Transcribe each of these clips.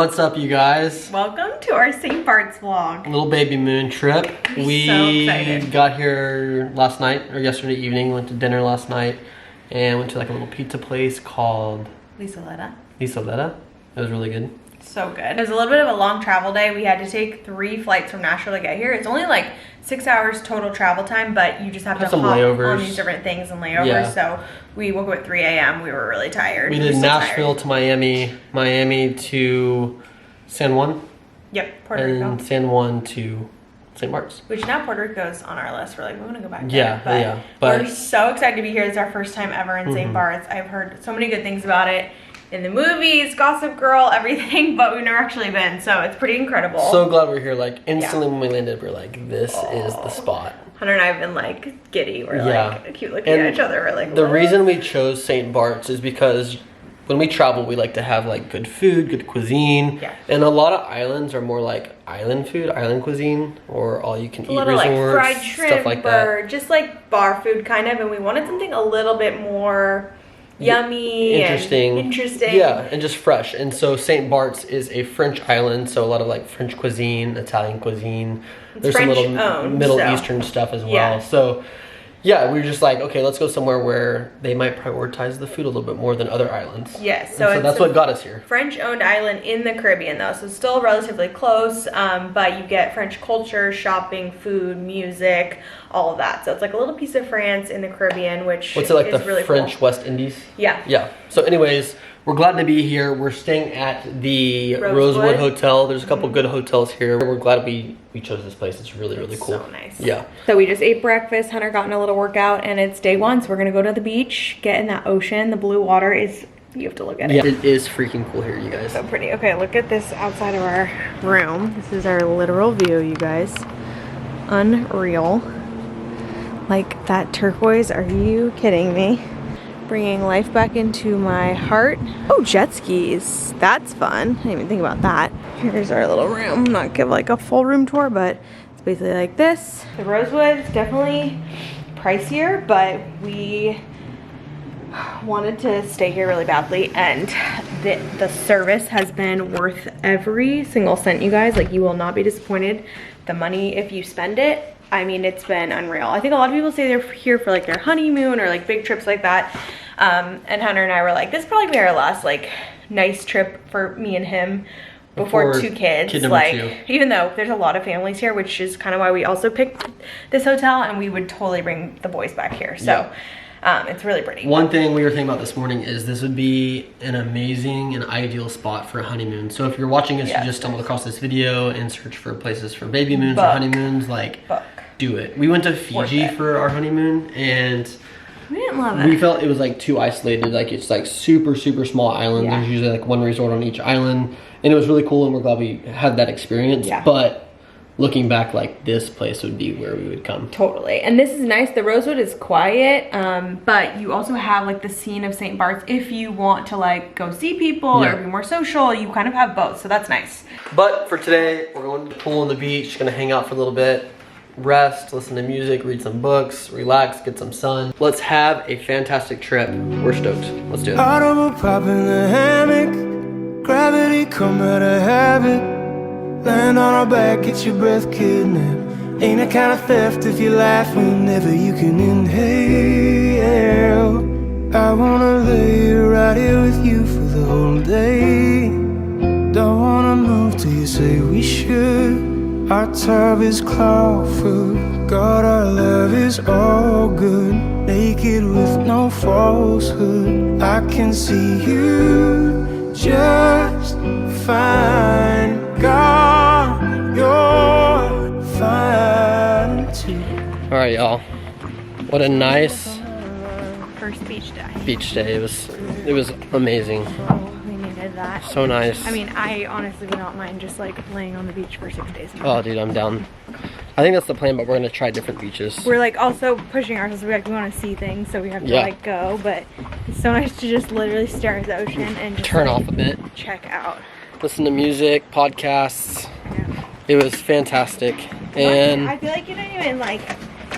What's up, you guys? Welcome to our St Barts vlog. Little baby moon trip. We so excited. Got here last night, or yesterday evening. Went to dinner last night and went to like a little pizza place called Lisoletta. Lisoletta. It was really good. So good. It was a little bit of a long travel day. We had to take 3 flights from Nashville to get here. It's only like 6 hours total travel time, but you just have to hop on these different things and layovers. Yeah. So we woke up at 3 a.m. We were really tired. We did Nashville to Miami, Miami to San Juan. Yep, Puerto Rico. And San Juan to St. Barts. Which now Puerto Rico's on our list. We're like, we want to go back there. Yeah, but we're so excited to be here. It's our first time ever in St. Barts. I've heard so many good things about it. In the movies, Gossip Girl, everything, but we've never actually been, so it's pretty incredible. So glad we're here. Like instantly when we landed, we're like, this is the spot. Hunter and I have been like giddy. We're like cute looking at each other. We're like, the reason we chose St. Barts is because when we travel, we like to have like good food, good cuisine. Yeah. And a lot of islands are more like island food, island cuisine, or all you can eat resorts, like fried shrimp, stuff like that. Or just like bar food kind of, and we wanted something a little bit more yummy, interesting, yeah, and just fresh. And so St. Barts is a French island, so a lot of like French cuisine, Italian cuisine. There's some little Middle Eastern stuff as well. So yeah, we were just like, okay, let's go somewhere where they might prioritize the food a little bit more than other islands. Yes, so that's what got us here. French-owned island in the Caribbean, though, so still relatively close, but you get French culture, shopping, food, music, all of that. So it's like a little piece of France in the Caribbean, which what's it like, is the really French cool. West Indies? Yeah. Yeah. So anyways, we're glad to be here. We're staying at the Rosewood Hotel. There's a couple good hotels here. We're glad we chose this place. It's really cool. So nice. Yeah. So we just ate breakfast. Hunter got in a little workout, and it's day 1. So we're gonna go to the beach, get in that ocean. The blue water is, you have to look at it. Yeah, it is freaking cool here, you guys. So pretty. Okay, look at this outside of our room. This is our literal view, you guys. Unreal. Like that turquoise, are you kidding me? Bringing life back into my heart. Oh, jet skis. That's fun. I didn't even think about that. Here's our little room. Not give like a full room tour, but it's basically like this. The Rosewood is definitely pricier, but we wanted to stay here really badly, and the service has been worth every single cent, you guys. Like, you will not be disappointed. The money, if you spend it, I mean, it's been unreal. I think a lot of people say they're here for like their honeymoon or like big trips like that. And Hunter and I were like, this will probably be our last like nice trip for me and him before 2 kids. Like, even though there's a lot of families here, which is kind of why we also picked this hotel, and we would totally bring the boys back here. So it's really pretty. One thing we were thinking about this morning is this would be an amazing and ideal spot for a honeymoon. So if you're watching us, you just stumbled across this video and search for places for baby moons or honeymoons, like do it. We went to Fiji for our honeymoon, and we didn't love it. We felt it was like too isolated. Like, it's like super small island. There's usually like 1 resort on each island, and it was really cool, and we're glad we had that experience. But looking back, like, this place would be where we would come. Totally. And this is nice. The Rosewood is quiet, but you also have like the scene of St. Barts. If you want to like go see people or be more social, you kind of have both, so that's nice. But for today, we're going to the pool on the beach, gonna hang out for a little bit, rest, listen to music, read some books, relax, get some sun. Let's have a fantastic trip. We're stoked. Let's do it. Audible pop in the hammock, gravity come out of habit, land on our back, get your breath kidnapped. Ain't a kind of theft if you laugh whenever you can inhale. I wanna lay right here with you for the whole day. Don't wanna move till you say we should. Our tub is clawfoot, God, our love is all good. Naked with no falsehood, I can see you just fine. God, you're fine too. All right, y'all. What a nice first beach day. It was amazing. That. So nice. I mean, I honestly would not mind just like laying on the beach for 6 days. Oh, dude, I'm down. I think that's the plan, but we're gonna try different beaches. We're like also pushing ourselves. We want to see things, so we have to like go. But it's so nice to just literally stare at the ocean and just turn off a bit, check out, listen to music, podcasts. It was fantastic, and I feel like you don't even like.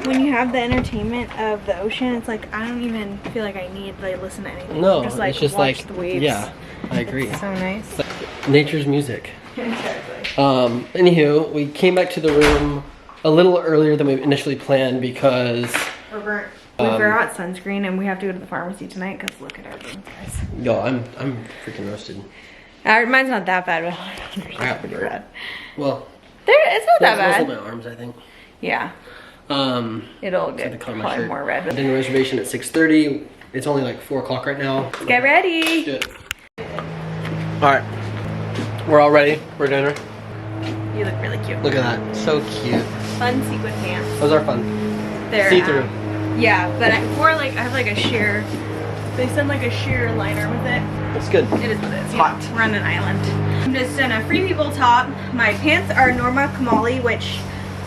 When you have the entertainment of the ocean, it's like I don't even feel like I need to listen to anything. No, just like it's just watch like the waves. Yeah, I agree. It's so nice. Nature's music. Exactly. Anywho, we came back to the room a little earlier than we initially planned because we're burnt. We forgot sunscreen and we have to go to the pharmacy tonight because look at our burns, guys. Yo, I'm freaking roasted. Mine's not that bad, but yours is pretty bad. Well, it's not that bad. It's also my arms, I think. Yeah. It'll get probably more red. Dinner reservation at 6:30. It's only like 4 o'clock right now. Let's get ready. Let's do it. All right, we're all ready for dinner. You look really cute. Look at that, so cute. Fun sequin pants. Those are fun. They're see-through. Yeah, but I have like a sheer. They send like a sheer liner with it. It's good. It is what it is. Hot. We're on an island. I'm just in a Free People top. My pants are Norma Kamali, which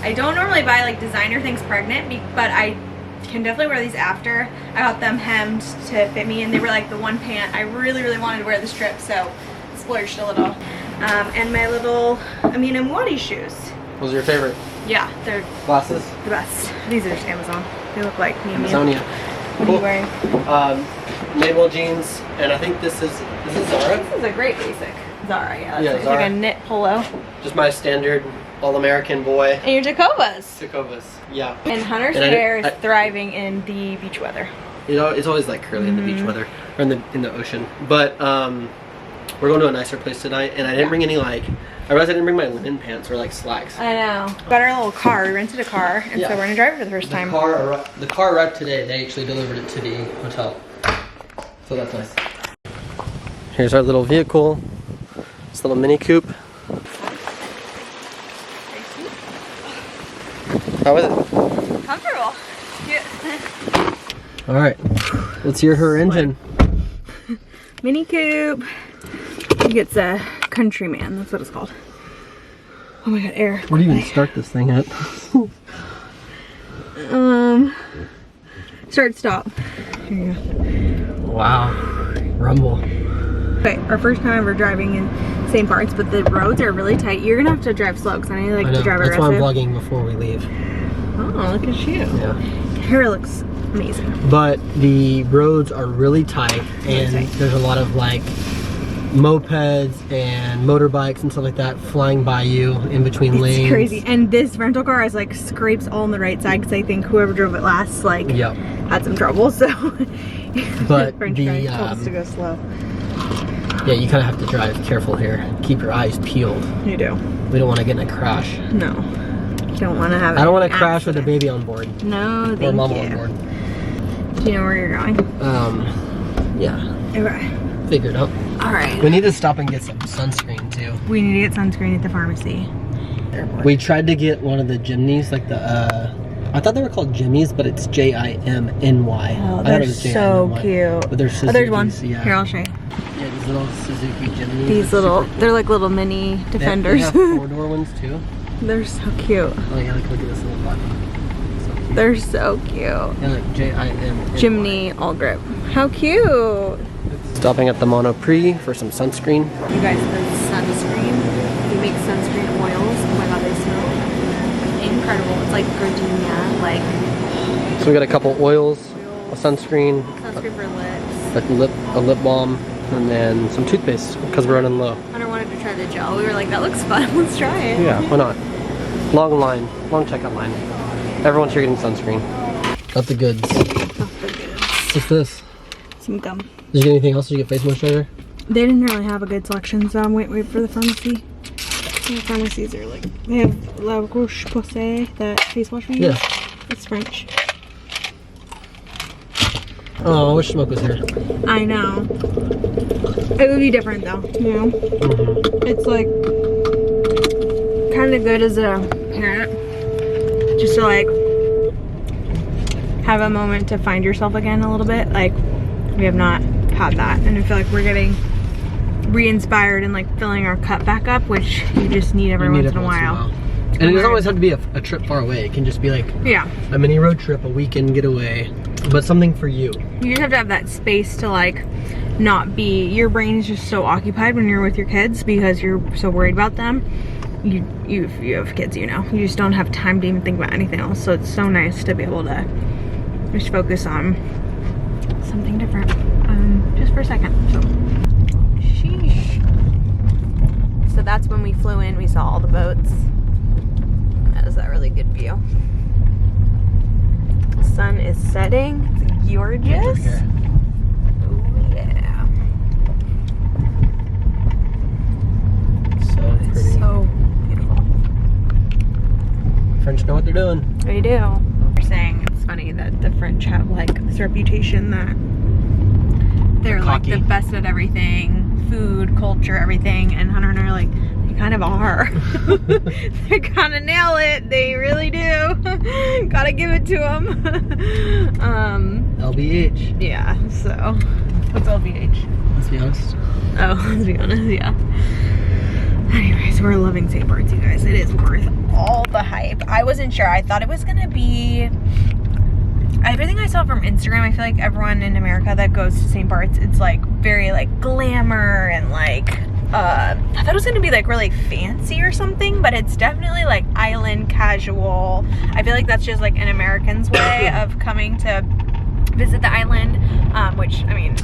I don't normally buy like designer things pregnant, but I can definitely wear these after. I got them hemmed to fit me, and they were like the one pant I really, really wanted to wear this trip, so splurged a little. And my little Amwadi shoes. Those are your favorite? Yeah, they're glasses. The best. These are just Amazon. They look like me and Amazonia. What are you wearing? Label jeans, and I think this is Zara? This is a great basic. Zara, yeah. It's Zara. like a knit polo. Just my standard all-American boy. And your Tacovas. Tacovas, yeah. And Hunter's hair is thriving in the beach weather. You know, it's always like curly in the beach weather, or in the ocean. But we're going to a nicer place tonight, and I didn't bring any I realized I didn't bring my linen pants or like slacks. I know. Got our little car. We rented a car, and so we're gonna drive it for the first time. The car arrived today. They actually delivered it to the hotel, so that's nice. Here's our little vehicle. This little mini coupe. How is it? Comfortable. All right, let's hear her engine. Mini coupe. I think it's a Countryman. That's what it's called. Oh my god, air. Where do you even start this thing at? Start, stop. Here you go. Wow, rumble. Okay, our first time ever driving in St. Barts, but the roads are really tight. You're gonna have to drive slow because I like to drive aggressive. That's why I'm vlogging before we leave. Oh, look at you. Yeah. Hair looks amazing. But the roads are really tight, and there's a lot of like mopeds and motorbikes and stuff like that flying by you in between lanes. It's crazy. And this rental car has like scrapes all on the right side because I think whoever drove it last had some trouble. So, but French guy told us to go slow. Yeah, you kind of have to drive careful here. Keep your eyes peeled. You do. We don't want to get in a crash. No. Don't want to have. I don't want to crash with a baby on board. No, thank you. Or mama on board. Do you know where you're going? Yeah. Okay. Figured out. All right. We need to stop and get some sunscreen too. We need to get sunscreen at the pharmacy. We tried to get one of the Jimneys, like the I thought they were called Jimmies, but it's J-I-M-N-Y. Oh, they're so cute. But they're Suzuki's, oh, there's one. Yeah. Here, I'll show you. Yeah, these little Suzuki Jimneys. These little, they're like little mini Defenders. They have 4-door ones too. They're so cute. Oh yeah, look at this little button. So they're so cute. Yeah, like J-I-M-N-Y. Jimny all grip. How cute. Stopping at the Monoprix for some sunscreen. You guys, the sunscreen. They make sunscreen oils. Oh my god, they smell incredible. It's like gardenia, like. So we got a couple oils, a sunscreen. Sunscreen for lips. A lip balm, and then some toothpaste because we're running low. Hunter wanted to try the gel. We were like, that looks fun. Let's try it. Yeah, why not? Long checkout line. Everyone's here getting sunscreen. Got the goods. What's this? Some gum. Did you get anything else? Did you get face moisturizer? They didn't really have a good selection, so I'm wait for the pharmacy. The pharmacies are like, they have La Roche-Posay, that face wash we use. Yeah. It's French. Oh, I wish Smoke was here. I know. It would be different though, you know? It's like kind of good as a parent, just to like have a moment to find yourself again a little bit. Like, we have not had that, and I feel like we're getting re-inspired and like filling our cup back up, which you just need every once in a while. And it doesn't always have to be a trip far away. It can just be like a mini road trip, a weekend getaway, but something for you. You just have to have that space to like not be, your brain is just so occupied when you're with your kids because you're so worried about them. You have kids, you know. You just don't have time to even think about anything else. So it's so nice to be able to just focus on something different, just for a second. So, sheesh. So that's when we flew in. We saw all the boats. That was that really good view. The sun is setting. It's gorgeous. Oh yeah. So pretty. It's so beautiful. French know what they're doing. They do. They're saying it's funny that the French have like this reputation that they're like the best at everything, food, culture, everything, and Hunter and I are like, they kind of are. They kind of nail it. They really do. Gotta give it to them. LBH. Yeah, so. What's LBH? Let's be honest. Oh, let's be honest, yeah. Anyways, we're loving St. Barts, you guys. It is worth all the hype. I wasn't sure. I thought it was gonna be, everything I saw from Instagram, I feel like everyone in America that goes to St. Barts, it's like very like glamour and like, I thought it was gonna be like really fancy or something, but it's definitely like island casual. I feel like that's just like an American's way of coming to visit the island, which, I mean,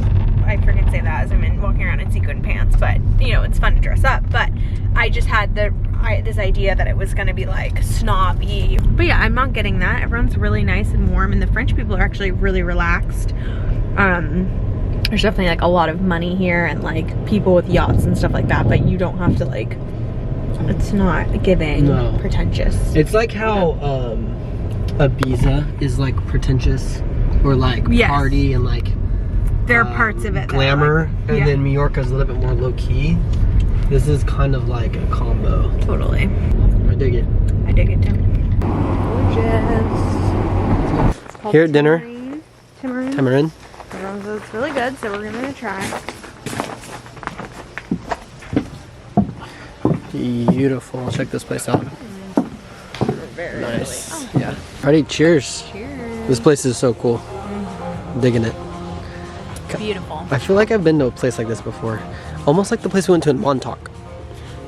I freaking say that as I'm walking around in sequin pants, but you know, it's fun to dress up. But I just had this idea that it was gonna be like snobby. But yeah, I'm not getting that. Everyone's really nice and warm, and the French people are actually really relaxed. There's definitely like a lot of money here and like people with yachts and stuff like that, but you don't have to like, it's not giving pretentious. It's like how Ibiza is like pretentious or like party and like there are parts of it glamour, like, and then Mallorca is a little bit more low-key. This is kind of like a combo. Totally. I dig it. I dig it too. Gorgeous. Here at dinner. Tamarin. Everyone says it's really good, so we're gonna try. Beautiful. Check this place out. Very nice. Yeah. Alrighty, cheers. Cheers. This place is so cool. Digging it. Beautiful. I feel like I've been to a place like this before. Almost like the place we went to in Montauk.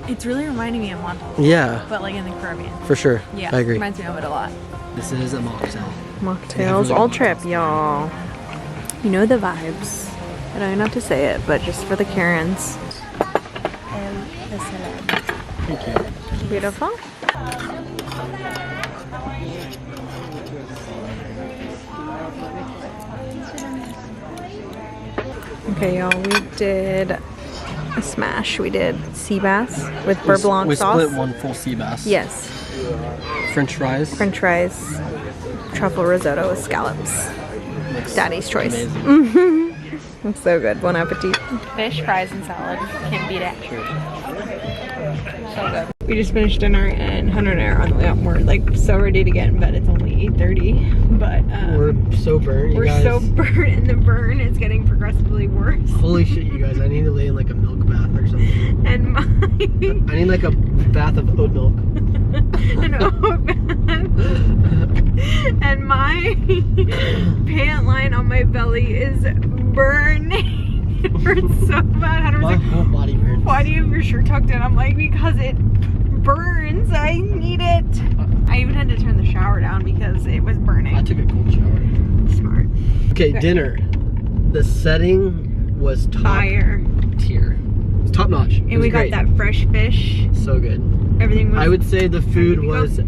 It's really reminding me of Montauk. Yeah. But like in the Caribbean. For sure. Yeah. I agree. Reminds me of it a lot. This is a mocktail. Mocktails all trip, y'all. You know the vibes. I don't know how to say it, but just for the Karens. Thank you. Beautiful. Okay, y'all, we did a smash. We did sea bass with beurre blanc sauce. We split one full sea bass. Yes. French fries. French fries. Truffle risotto with scallops. Daddy's choice. It's so good. Bon appetit. Fish, fries, and salad. Can't beat it. So good. We just finished dinner and Hunter and I are on the way out. We're like so ready to get in bed. It's only 8:30, but we're so burnt. We're so burnt, and the burn is getting progressively worse. Holy shit, you guys! I need to lay in like a milk bath or something. And I need like a bath of oat milk. An oat bath. And my pant line on my belly is burning. It hurts so bad. Hunter was my whole body burns. Why do you have your shirt tucked in? I'm like, because it burns. I need it. I even had to turn the shower down because it was burning. I took a cold shower. Smart. Okay, dinner. The setting was top tier. It was top notch. And we got that fresh fish. So good. Everything was. I would say the food was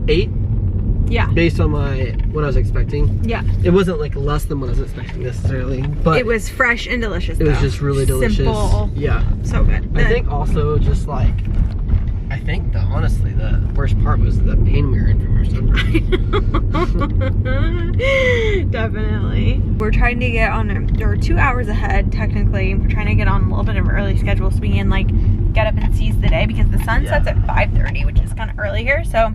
8. Yeah. Based on what I was expecting. Yeah. It wasn't like less than what I was expecting necessarily, but it was fresh and delicious. It was just really delicious. Simple. Yeah. So good. I think also just like, honestly the worst part was the pain we were in from our sunburn. Definitely. We're trying to get on, we're 2 hours ahead technically. We're trying to get on a little bit of an early schedule so we can like get up and seize the day because the sun sets at 5:30, which is kind of early here. So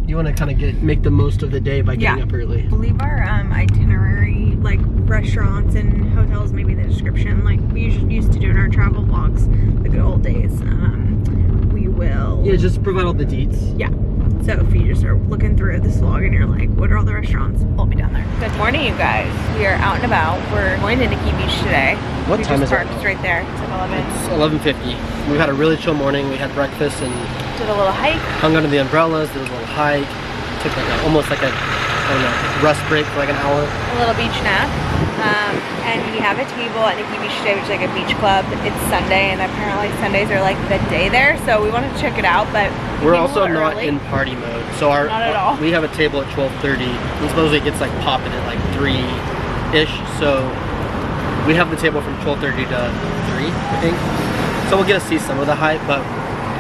you want to kind of make the most of the day by getting up early. We'll leave our itinerary, like restaurants and hotels, maybe in the description, like we used to do in our travel vlogs, the good old days. We will. Yeah, just provide all the deets. Yeah. So if you just are looking through this vlog and you're like, what are all the restaurants? We'll be down there. Good morning, you guys. We are out and about. We're going to Nikki Beach today. What time is it? It's right there. It's like 11. It's 11:50. We've had a really chill morning. We had breakfast and did a little hike. Hung under the umbrellas, did a little hike. Took like almost like a, I don't know, rest break for like an hour. A little beach nap. And we have a table at Nikki Beach today, which is like a beach club. It's Sunday, and apparently Sundays are like the day there, so we wanted to check it out, but we're also not in party mode. So not at all. We have a table at 12:30, and supposedly it gets like popping at like 3-ish, so we have the table from 12:30 to 3, I think. So we'll get to see some of the hype, but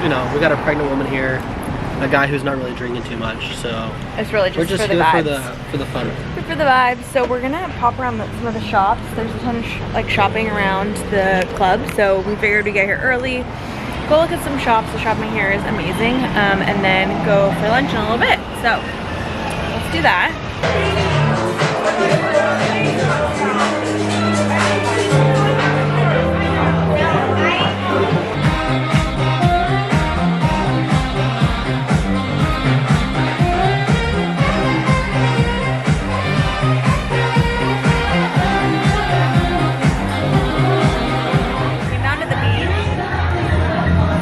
you know, we got a pregnant woman here, a guy who's not really drinking too much, so it's really just, we're just for the here vibes. for the fun. Good for the vibes. So we're gonna pop around some of the shops. There's a ton of like shopping around the club, so we figured we'd get here early, go look at some shops. The shopping here is amazing, and then go for lunch in a little bit. So let's do that.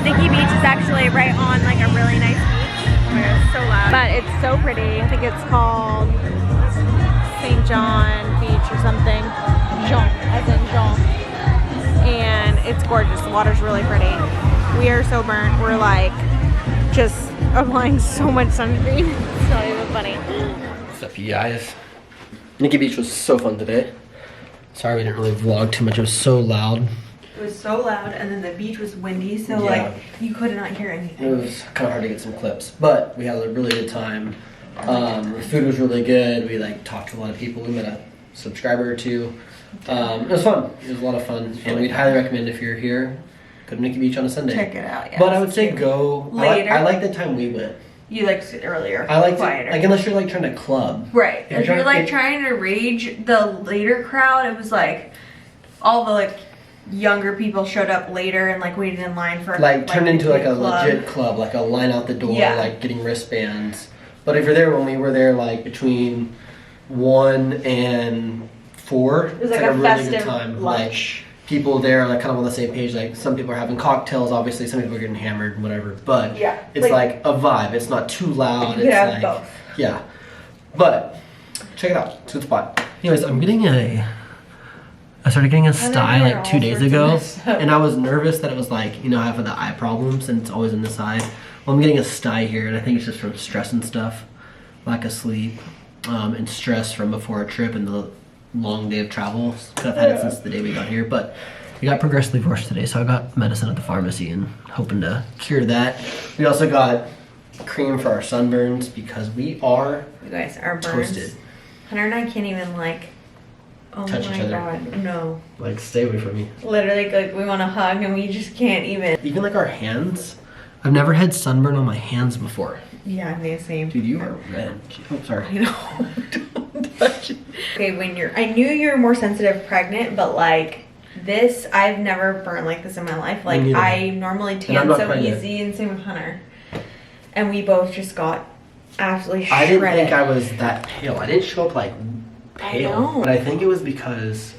Nikki Beach is actually right on like a really nice beach. Oh my God, it's so loud. But it's so pretty. I think it's called St. John Beach or something. Jean, as in Jean. And it's gorgeous. The water's really pretty. We are so burnt. We're like just applying so much sunscreen. It's not even funny. What's up, you guys? Nikki Beach was so fun today. Sorry we didn't really vlog too much. It was so loud. It was so loud, and then the beach was windy, so like you could not hear anything. It was kind of hard to get some clips, but we had a really good time. The food was really good. We like talked to a lot of people. We met a subscriber or two. It was fun. It was a lot of fun, and we'd highly recommend if you're here, go to Nikki Beach on a Sunday. Check it out. Yeah, but I would say go later. I like the time we went. You liked it earlier. I liked quieter. it, like unless you're like trying to club. Right. If you're like trying to rage the later crowd, it was like all the like younger people showed up later and like waited in line for like turned into like a legit club, like a line out the door, like getting wristbands. But if you're there when we were there, like between 1 and 4, it was like a a really good festive time. lunch. Like people there are like kind of on the same page. Like some people are having cocktails, obviously. Some people are getting hammered, whatever. But it's like a vibe. It's not too loud. You it's have like both. Yeah. But check it out. It's a good spot. Anyways, I started getting a sty like 2 days ago, and I was nervous that it was like, you know, I have the eye problems and it's always in this eye. Well, I'm getting a sty here, and I think it's just from stress and stuff, lack of sleep, and stress from before a trip and the long day of travel. Because I've had it since the day we got here, but we got progressively worse today, so I got medicine at the pharmacy and hoping to cure that. We also got cream for our sunburns because we are you guys are toasted. Hunter and I can't even like. Oh touch each other. God, no. Like, stay away from me. Literally, like, we want to hug and we just can't even. Even like our hands. I've never had sunburn on my hands before. Yeah, the same. Dude, you are red. Oh, sorry. I know. Don't touch it. Okay, I knew you were more sensitive pregnant, but like this, I've never burned like this in my life. Like, I normally tan so easy, and same with Hunter. And we both just got absolutely shredded. I didn't think I was that pale. I didn't show up like pale, but I think it was because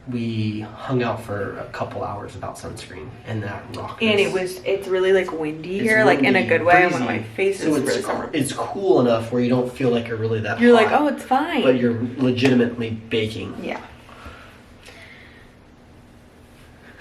we hung out for a couple hours without sunscreen, and that rocked. And it's really like windy here, like in a good way. When my face is really summer. It's cool enough where you don't feel like you're really that hot. You're like, oh, it's fine. But you're legitimately baking. Yeah.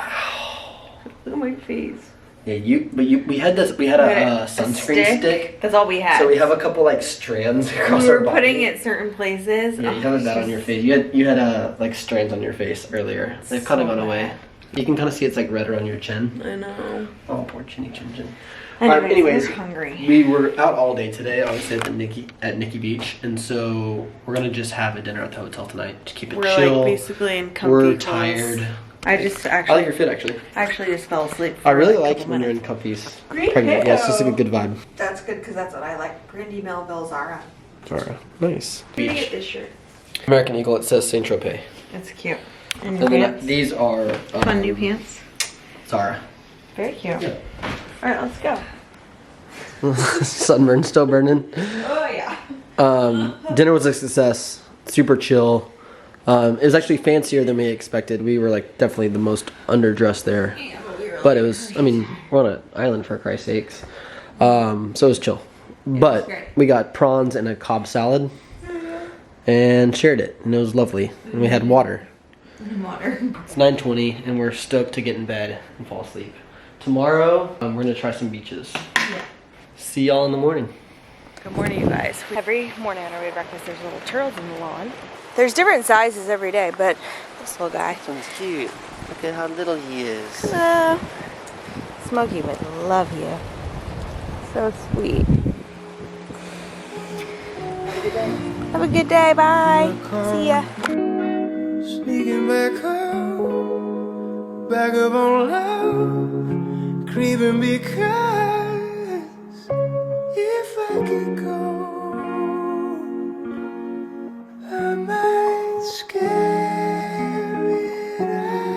Ow. Look at my face. Yeah, we had a sunscreen stick. That's all we had. So we have a couple like strands across we our were body. putting it certain places. Yeah, you have that on your face. You had like strands on your face earlier. They've kind of gone away. You can kind of see it's like red around your chin. I know. Oh, poor chinny chin chin. Anyways, we're hungry. We were out all day today, obviously at Nikki Beach, and so we're gonna just have a dinner at the hotel tonight to keep it chill. We're like basically in comfy We're clothes. tired. I like your fit actually. I actually just fell asleep. I really like when you're in comfies. Pregnant. Yeah, it's just a good vibe. That's good because that's what I like. Brandy Melville Zara. Zara, nice. Where did you get this shirt? American Eagle. It says Saint Tropez. That's cute. And then these are fun new pants. Zara. Very cute. Yeah. All right, let's go. Sunburn still burning. Oh yeah. Dinner was a success. Super chill. It was actually fancier than we expected. We were like definitely the most underdressed there. Yeah, but it was, I mean, we're on an island for Christ's sakes. So it was chill. But we got prawns and a Cobb salad and shared it, and it was lovely. And we had water. Water. It's 9:20 and we're stoked to get in bed and fall asleep. Tomorrow, we're gonna try some beaches. Yeah. See y'all in the morning. Good morning, you guys. Every morning on our way to breakfast, there's little turtles in the lawn. There's different sizes every day, but this little guy. This one's cute. Look at how little he is. Hello. Smokey would love you. So sweet. Have a good day. Bye. See ya. Sneaking back home, back up on love, creeping because if I could go, I might scare it away,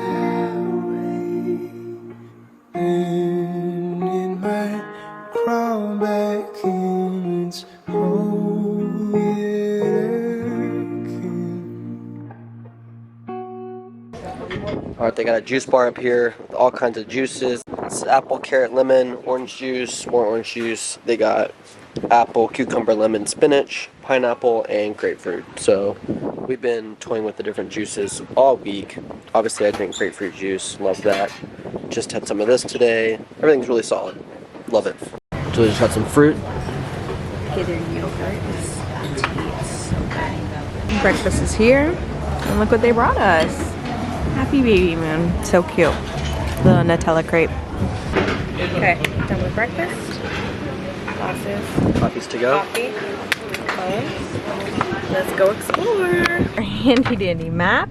and it might crawl back in its hole. Alright, they got a juice bar up here with all kinds of juices. It's apple, carrot, lemon, orange juice, more orange juice. They got apple, cucumber, lemon, spinach, pineapple, and grapefruit. So we've been toying with the different juices all week. Obviously I drink grapefruit juice, love that. Just had some of this today. Everything's really solid. Love it. So we just got some fruit. Okay, their yogurt is so good. Breakfast is here, and look what they brought us. Happy baby moon. So cute. Little Nutella crepe. Okay, done with breakfast. Glasses. Coffees to go. Coffee. Phones. Let's go explore. Our handy dandy map.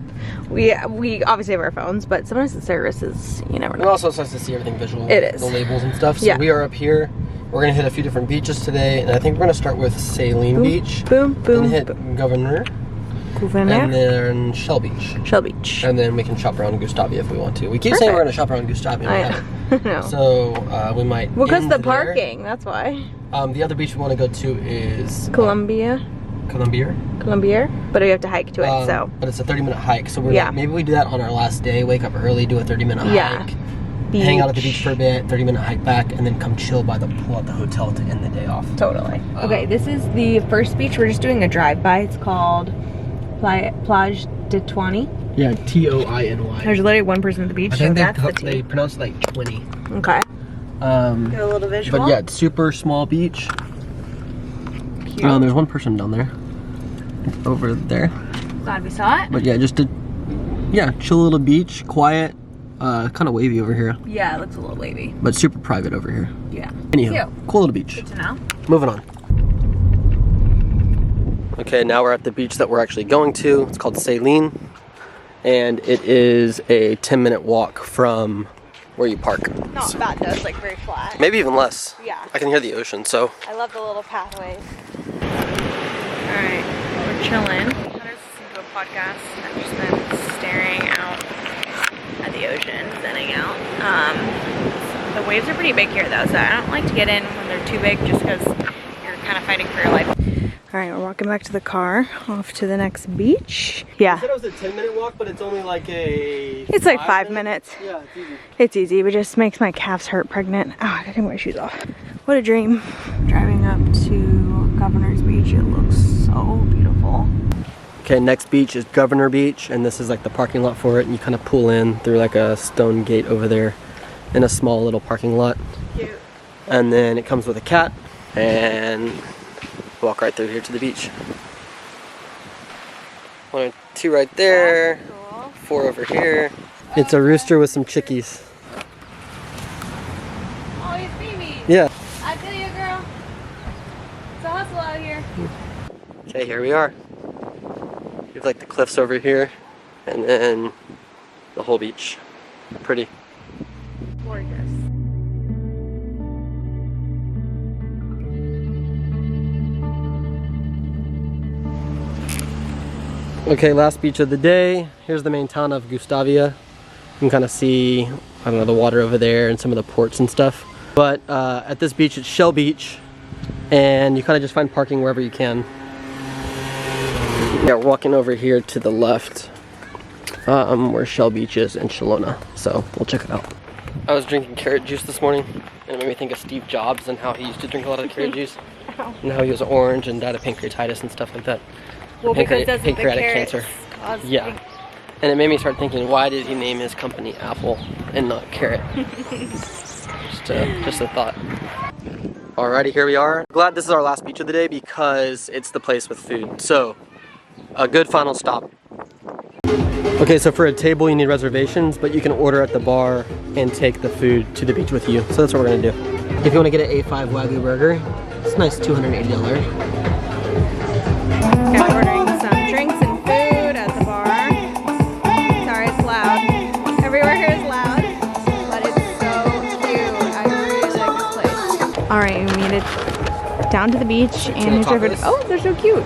We obviously have our phones, but sometimes the service is, you never know. And also it's nice to see everything visual. It is. The labels and stuff. So yeah. We are up here. We're gonna hit a few different beaches today, and I think we're gonna start with Saline Beach. Boom, boom. Then hit Gouverneur. And then Shell Beach. Shell Beach. And then we can shop around Gustavia if we want to. We keep saying we're going to shop around Gustavia. I know. So we might. Well, because the parking, that's why. The other beach we want to go to is Colombier. Colombier. But we have to hike to it, so. But it's a 30-minute hike, so we're like, maybe we do that on our last day. Wake up early, do a 30-minute hike. Beach. Hang out at the beach for a bit, 30-minute hike back, and then come chill by the pool at the hotel to end the day off. Totally. Okay, this is the first beach. We're just doing a drive-by. It's called Plage de Toiny. Yeah, Toiny. There's literally one person at the beach. I think they pronounce it like 20. Okay. Get a little visual. But yeah, it's super small beach. Cute. There's one person down there. Over there. Glad we saw it. But yeah, just chill little beach, quiet, kind of wavy over here. Yeah, it looks a little wavy. But super private over here. Yeah. Anyhow, cool little beach. Good to know. Moving on. Okay, now we're at the beach that we're actually going to. It's called Saline, and it is a 10-minute walk from where you park. Not bad though, it's like very flat. Maybe even less. Yeah. I can hear the ocean, so. I love the little pathways. Alright, we're chilling. Hunter's listening to a podcast. I've just been staring out at the ocean, zenning out. The waves are pretty big here though, so I don't like to get in when they're too big just because you're kind of fighting for your life. Alright, we're walking back to the car, off to the next beach. Yeah. You said it was a 10-minute walk, but it's only like a... It's like 5 minutes. Yeah, it's easy. It's easy, but it just makes my calves hurt pregnant. Oh, I gotta take my shoes off. What a dream. Driving up to Governor's Beach, it looks so beautiful. Okay, next beach is Gouverneur Beach, and this is like the parking lot for it, and you kind of pull in through like a stone gate over there in a small little parking lot. Cute. And then it comes with a cat, and walk right through here to the beach. 1 or 2 right there. Cool. 4 over here. It's a rooster with some chickies. Oh, he's baby. Yeah. I tell you, girl. It's a hustle out here. Okay, here we are. You have like the cliffs over here, and then the whole beach. Pretty. Gorgeous. Okay, last beach of the day. Here's the main town of Gustavia. You can kind of see, I don't know, the water over there and some of the ports and stuff. But at this beach, it's Shell Beach, and you kind of just find parking wherever you can. Yeah, walking over here to the left, where Shell Beach is in Shellona. So we'll check it out. I was drinking carrot juice this morning, and it made me think of Steve Jobs and how he used to drink a lot of carrot juice, and how he was orange and died of pancreatitis and stuff like that. Well, because pancreatic cancer. cause Yeah. And it made me start thinking, why did he name his company Apple and not Carrot? just a thought. Alrighty, here we are. Glad this is our last beach of the day because it's the place with food. So, a good final stop. Okay, so for a table you need reservations, but you can order at the bar and take the food to the beach with you. So that's what we're gonna do. If you wanna get an A5 Wagyu burger, it's a nice $280. Okay, we're ordering some drinks and food at the bar. Sorry, it's loud. Everywhere here is loud, but it's so cute. I really like this place. All right, we made it down to the beach, and we served. Oh, they're so cute.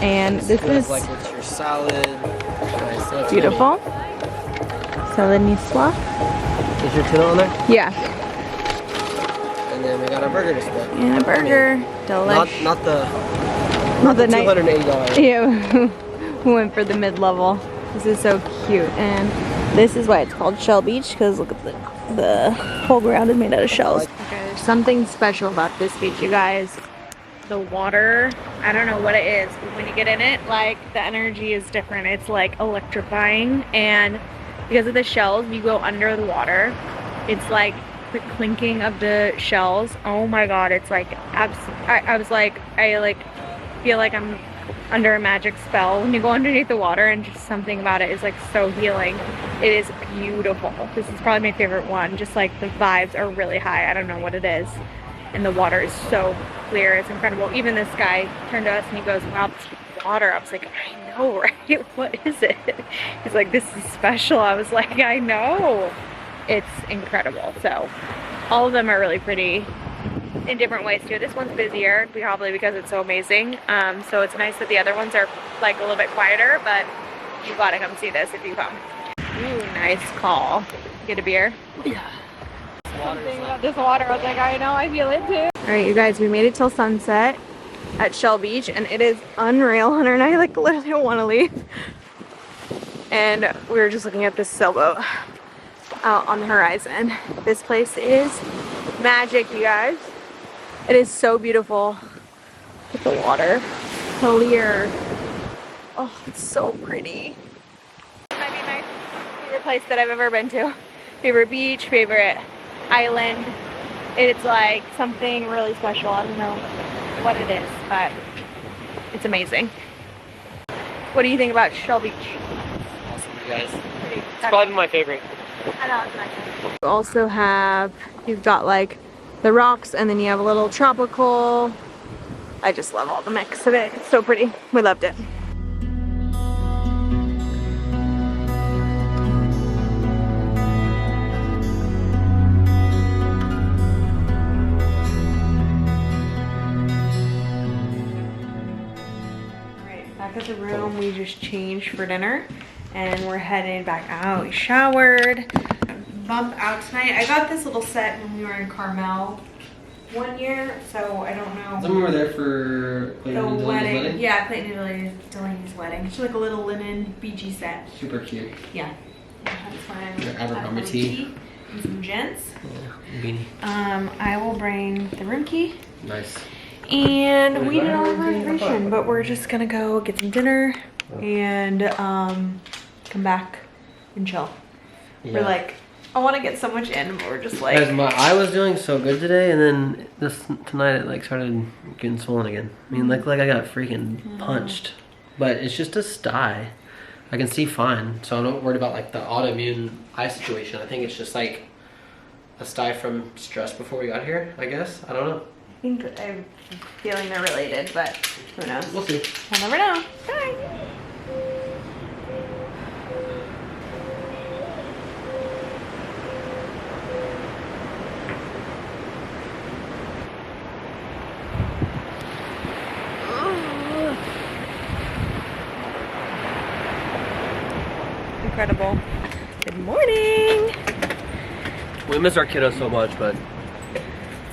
And this is like with your salad. Nice, so beautiful. Salad niçoise. Is your tuna on there? Yeah. And then we got our burger display. And a burger. Delish. Not the $280. Yeah, we went for the mid-level. This is so cute, and this is why it's called Shell Beach, because look at the whole ground is made out of shells. Okay, there's something special about this beach, you guys. The water, I don't know what it is, but when you get in it, like, the energy is different. It's like electrifying, and because of the shells, you go under the water. It's like the clinking of the shells. Oh my god, it's like I feel like I'm under a magic spell when you go underneath the water, and just something about it is like so healing. It is beautiful. This is probably my favorite one. Just like the vibes are really high. I don't know what it is. And the water is so clear. It's incredible. Even this guy turned to us and he goes, wow, this water. I was like, I know, right? What is it? He's like, this is special. I was like, I know. It's incredible. So all of them are really pretty in different ways too. This one's busier, probably because it's so amazing. So it's nice that the other ones are like a little bit quieter, but you gotta come see this if you come. Ooh, nice call. Get a beer? Yeah. Something about this water, I was like, I know, I feel it too. Alright, you guys, we made it till sunset at Shell Beach, and it is unreal. Hunter and I like literally don't want to leave. And we were just looking at this sailboat out on the horizon. This place is magic, you guys. It is so beautiful. Look at the water. Clear. Oh, it's so pretty. Might be my favorite place that I've ever been to. Favorite beach, favorite island. It's like something really special. I don't know what it is, but it's amazing. What do you think about Shell Beach? Awesome, you guys. It's probably my favorite. I know, it's nice. You also have, you've got like the rocks, and then you have a little tropical. I just love all the mix of it. It's so pretty. We loved it. Back at the room, we just changed for dinner and we're headed back out. We showered. Bump out tonight. I got this little set when we were in Carmel one year, so I don't know. Then we were there for Clayton and Delaney's wedding? Yeah, Clayton and Delaney's wedding. It's like a little linen beachy set. Super cute. Yeah. That's fine. Your Abercrombie tee. And some gents. Yeah, beanie. I will bring the room key. Nice. And we did all the reservation, but we're just gonna go get some dinner and come back and chill. Yeah. We're like, I want to get so much in, but we're just like. Guys, my eye was doing so good today, and then tonight it like started getting swollen again. I mean, like I got freaking punched, but it's just a sty. I can see fine, so I'm not worried about like the autoimmune eye situation. I think it's just like a sty from stress before we got here. I guess I don't know. I think I'm feeling they're related, but who knows? We'll see. I'll never know. Bye. Incredible. Good morning. We miss our kiddos so much, but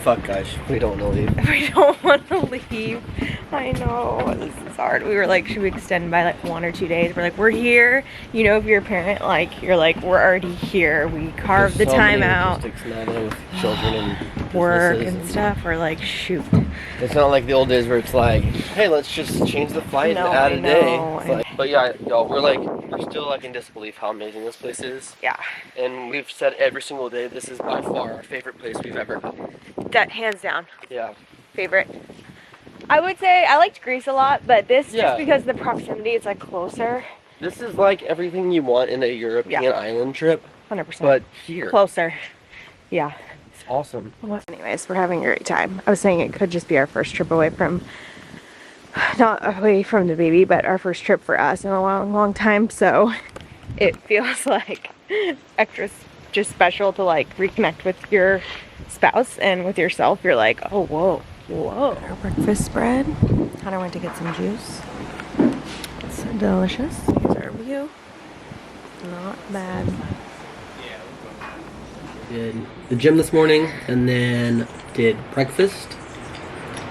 fuck guys, we don't want to leave. We don't want to leave. I know, this is hard. We were like, should we extend by like 1 or 2 days? We're like, we're here. You know, if you're a parent, like, you're like, we're already here. We carved the time out. With children and work and stuff. We're like, shoot. It's not like the old days where it's like, hey, let's just change the flight and add a day. It's like, But yeah, y'all, we're still like in disbelief how amazing this place is. Yeah. And we've said every single day, this is by far our favorite place we've ever been. That hands down. Yeah. Favorite. I would say I liked Greece a lot, but this just because the proximity, it's like closer. This is like everything you want in a European island trip. 100%. But here. Closer. Yeah. It's awesome. Well, anyways, we're having a great time. I was saying it could just be our first trip away from, not away from the baby, but our first trip for us in a long, long time. So it feels like extra just special to like reconnect with your spouse and with yourself. You're like, oh, whoa. Whoa. Our breakfast spread. Hunter went to get some juice. It's delicious. Here's our view. Not bad. Did the gym this morning and then did breakfast.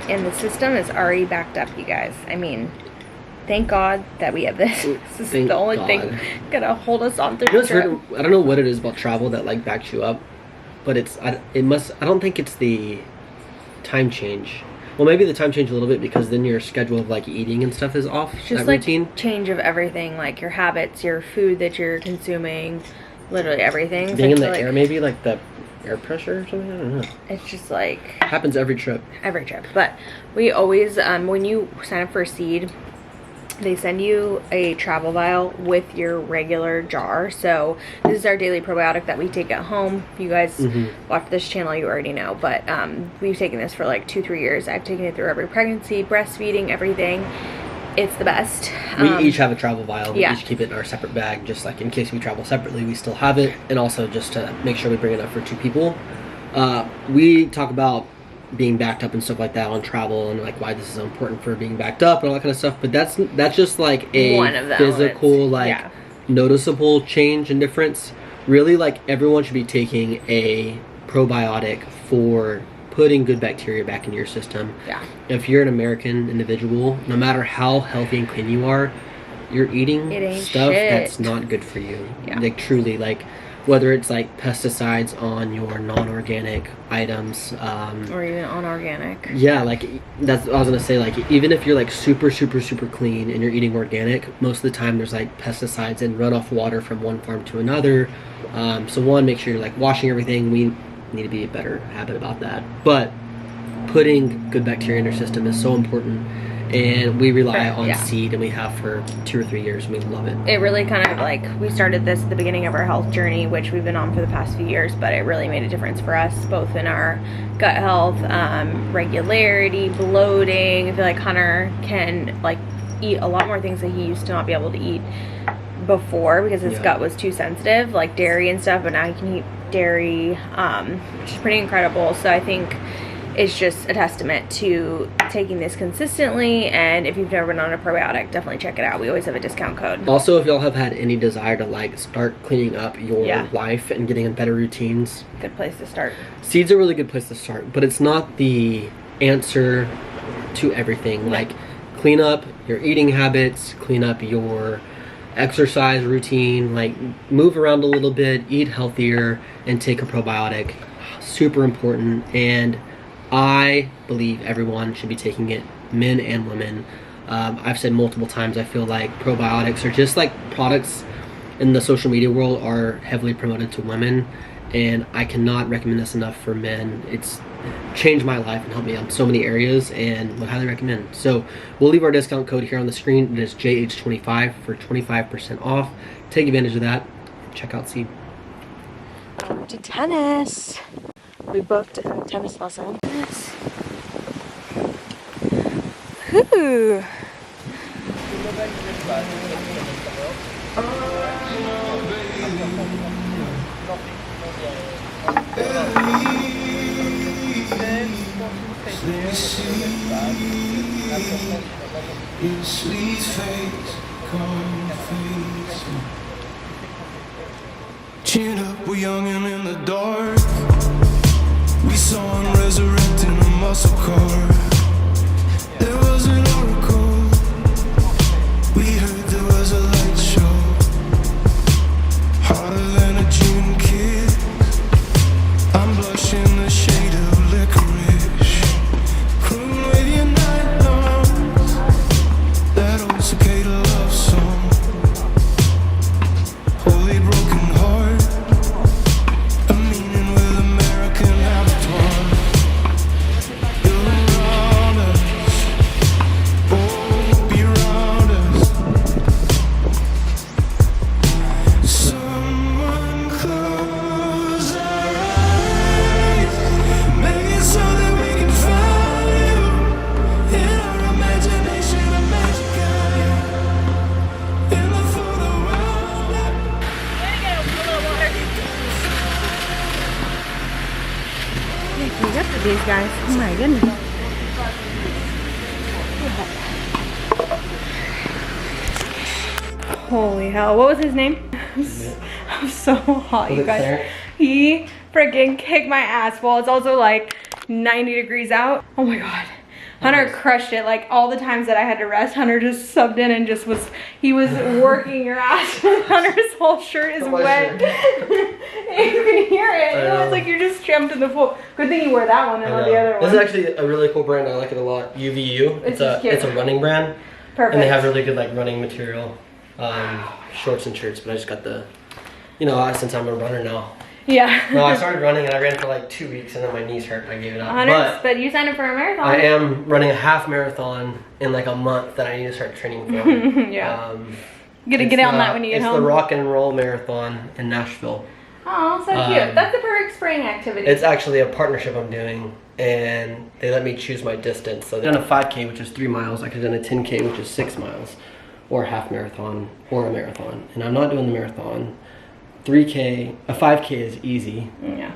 And the system is already backed up, you guys. I mean, thank God that we have this. This is the only thing gonna hold us on through the trip. I don't know what it is about travel that like backs you up, but I don't think it's the time change. Well, maybe the time change a little bit because then your schedule of like eating and stuff is off. It's just like routine. Change of everything, like your habits, your food that you're consuming, literally everything. Being in the air, maybe like the air pressure or something. I don't know. It's just like happens every trip. Every trip, but we always when you sign up for Seed, they send you a travel vial with your regular jar. So this is our daily probiotic that we take at home. If you guys watch this channel, you already know. But we've taken this for like 2-3 years. I've taken it through every pregnancy, breastfeeding, everything. It's the best. We each have a travel vial. We each keep it in our separate bag, just like in case we travel separately, we still have it. And also just to make sure we bring enough for 2 people. We talk about being backed up and stuff like that on travel and like why this is so important for being backed up and all that kind of stuff, but that's just like a physical like noticeable change and difference. Really, like everyone should be taking a probiotic for putting good bacteria back into your system. If you're an American individual, no matter how healthy and clean you are, you're eating stuff that's not good for you. Like truly, like whether it's like pesticides on your non-organic items or even unorganic. Like that's what I was gonna say. Like even if you're like super clean and you're eating organic, most of the time there's like pesticides and runoff water from one farm to another. So one, make sure you're like washing everything. We need to be a better habit about that, but putting good bacteria in your system is so important. And we rely on Seed, and we have for 2 or 3 years, and we love it. It really kind of like, we started this at the beginning of our health journey, which we've been on for the past few years, but it really made a difference for us, both in our gut health, regularity, bloating. I feel like Hunter can like eat a lot more things that he used to not be able to eat before because his gut was too sensitive, like dairy and stuff, but now he can eat dairy, which is pretty incredible. So I think it's just a testament to taking this consistently, and if you've never been on a probiotic, definitely check it out. We always have a discount code. Also, if y'all have had any desire to like start cleaning up your life and getting in better routines, good place to start. Seed's a really good place to start, but it's not the answer to everything. Like clean up your eating habits, clean up your exercise routine, like move around a little bit, eat healthier, and take a probiotic. Super important. And I believe everyone should be taking it, men and women. I've said multiple times, I feel like probiotics are just like products in the social media world are heavily promoted to women, and I cannot recommend this enough for men. It's changed my life and helped me in so many areas, and would highly recommend. So we'll leave our discount code here on the screen. It is JH25 for 25% off. Take advantage of that. Check out Seed. To tennis. We booked a tennis lesson. Ooh. Chin up, we're young and in the dark. We saw him resurrecting a muscle car. There was an oracle. We heard there was a light show. Harder than a June kiss. I'm blushing the shade of licorice. Croon with your night lungs. That old cicada love song. at these guys. Oh my goodness. Holy hell. What was his name? I'm so hot, you guys. He freaking kicked my ass. Well, it's also like 90 degrees out. Oh my God. Hunter crushed it. Like all the times that I had to rest, Hunter just subbed in and just was, he was working your ass. Hunter's whole shirt is wet. You can hear it. It's like you just jumped in the pool. Good thing you wear that one and not the other one. This is actually a really cool brand. I like it a lot. UVU. It's a running brand. Perfect. And they have really good like running material, shorts and shirts. But I just got the, you know, since I'm a runner now. Yeah. No, I started running and I ran for like 2 weeks and then my knees hurt and I gave it up. But you signed up for a marathon. I am running a half marathon in like a month that I need to start training for. Yeah. Gonna get on that when you get home. It's the Rock and Roll Marathon in Nashville. Oh, so cute. That's a perfect spring activity. It's actually a partnership I'm doing and they let me choose my distance. So I've done a 5K, which is 3 miles. I could have done a 10K, which is 6 miles, or a half marathon, or a marathon. And I'm not doing the marathon. 3K, a 5K is easy. Yeah.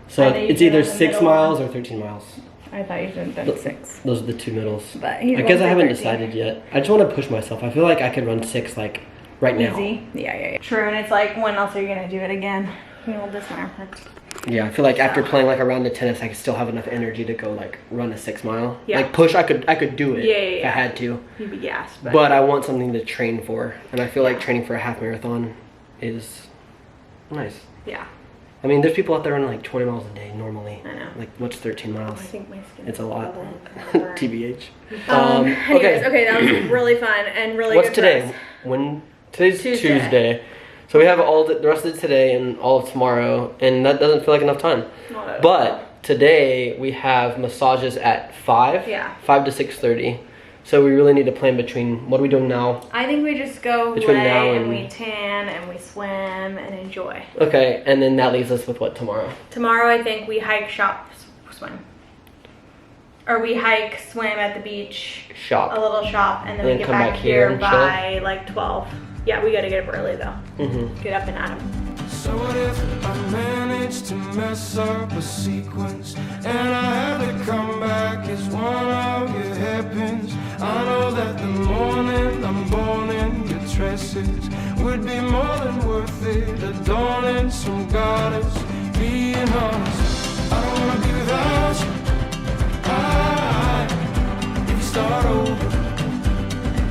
So it's either 6 miles or 13 miles. I thought you said done 6. Those are the 2 middles. But I guess I haven't decided yet. I just want to push myself. I feel like I could run 6 like right now. Easy. Yeah. True, and it's like, when else are you gonna do it again? You know, this marathon. Yeah, I feel like after playing like a round of tennis, I could still have enough energy to go like run a 6 mile. Yeah. Like push, I could do it if I had to. You'd be gassed. But I want something to train for, and I feel like training for a half marathon is nice. Yeah. I mean, there's people out there running like 20 miles a day normally. I know. Like, what's 13 miles? I think my skin. It's a lot. TBH. Okay, that was really fun and really What's good. today? Today's Tuesday. So we have all the rest of today and all of tomorrow, and that doesn't feel like enough time. But today we have massages at 5. Yeah. 5 to 6:30. So we really need to plan between, what are we doing now? I think we just go between now and we tan and we swim and enjoy. Okay, and then that leaves us with what tomorrow? Tomorrow I think we hike, shop, swim. Or we hike, swim at the beach. Shop. A little shop, and then we get back here by like 12. Yeah, we gotta get up early though. Get up and at 'em. So what if I manage to mess up a sequence and I have to come back as one of your hairpins? I know that the morning I'm born in your tresses would be more than worth it, adorning some goddess. Being honest, I don't wanna be without you. If you start over,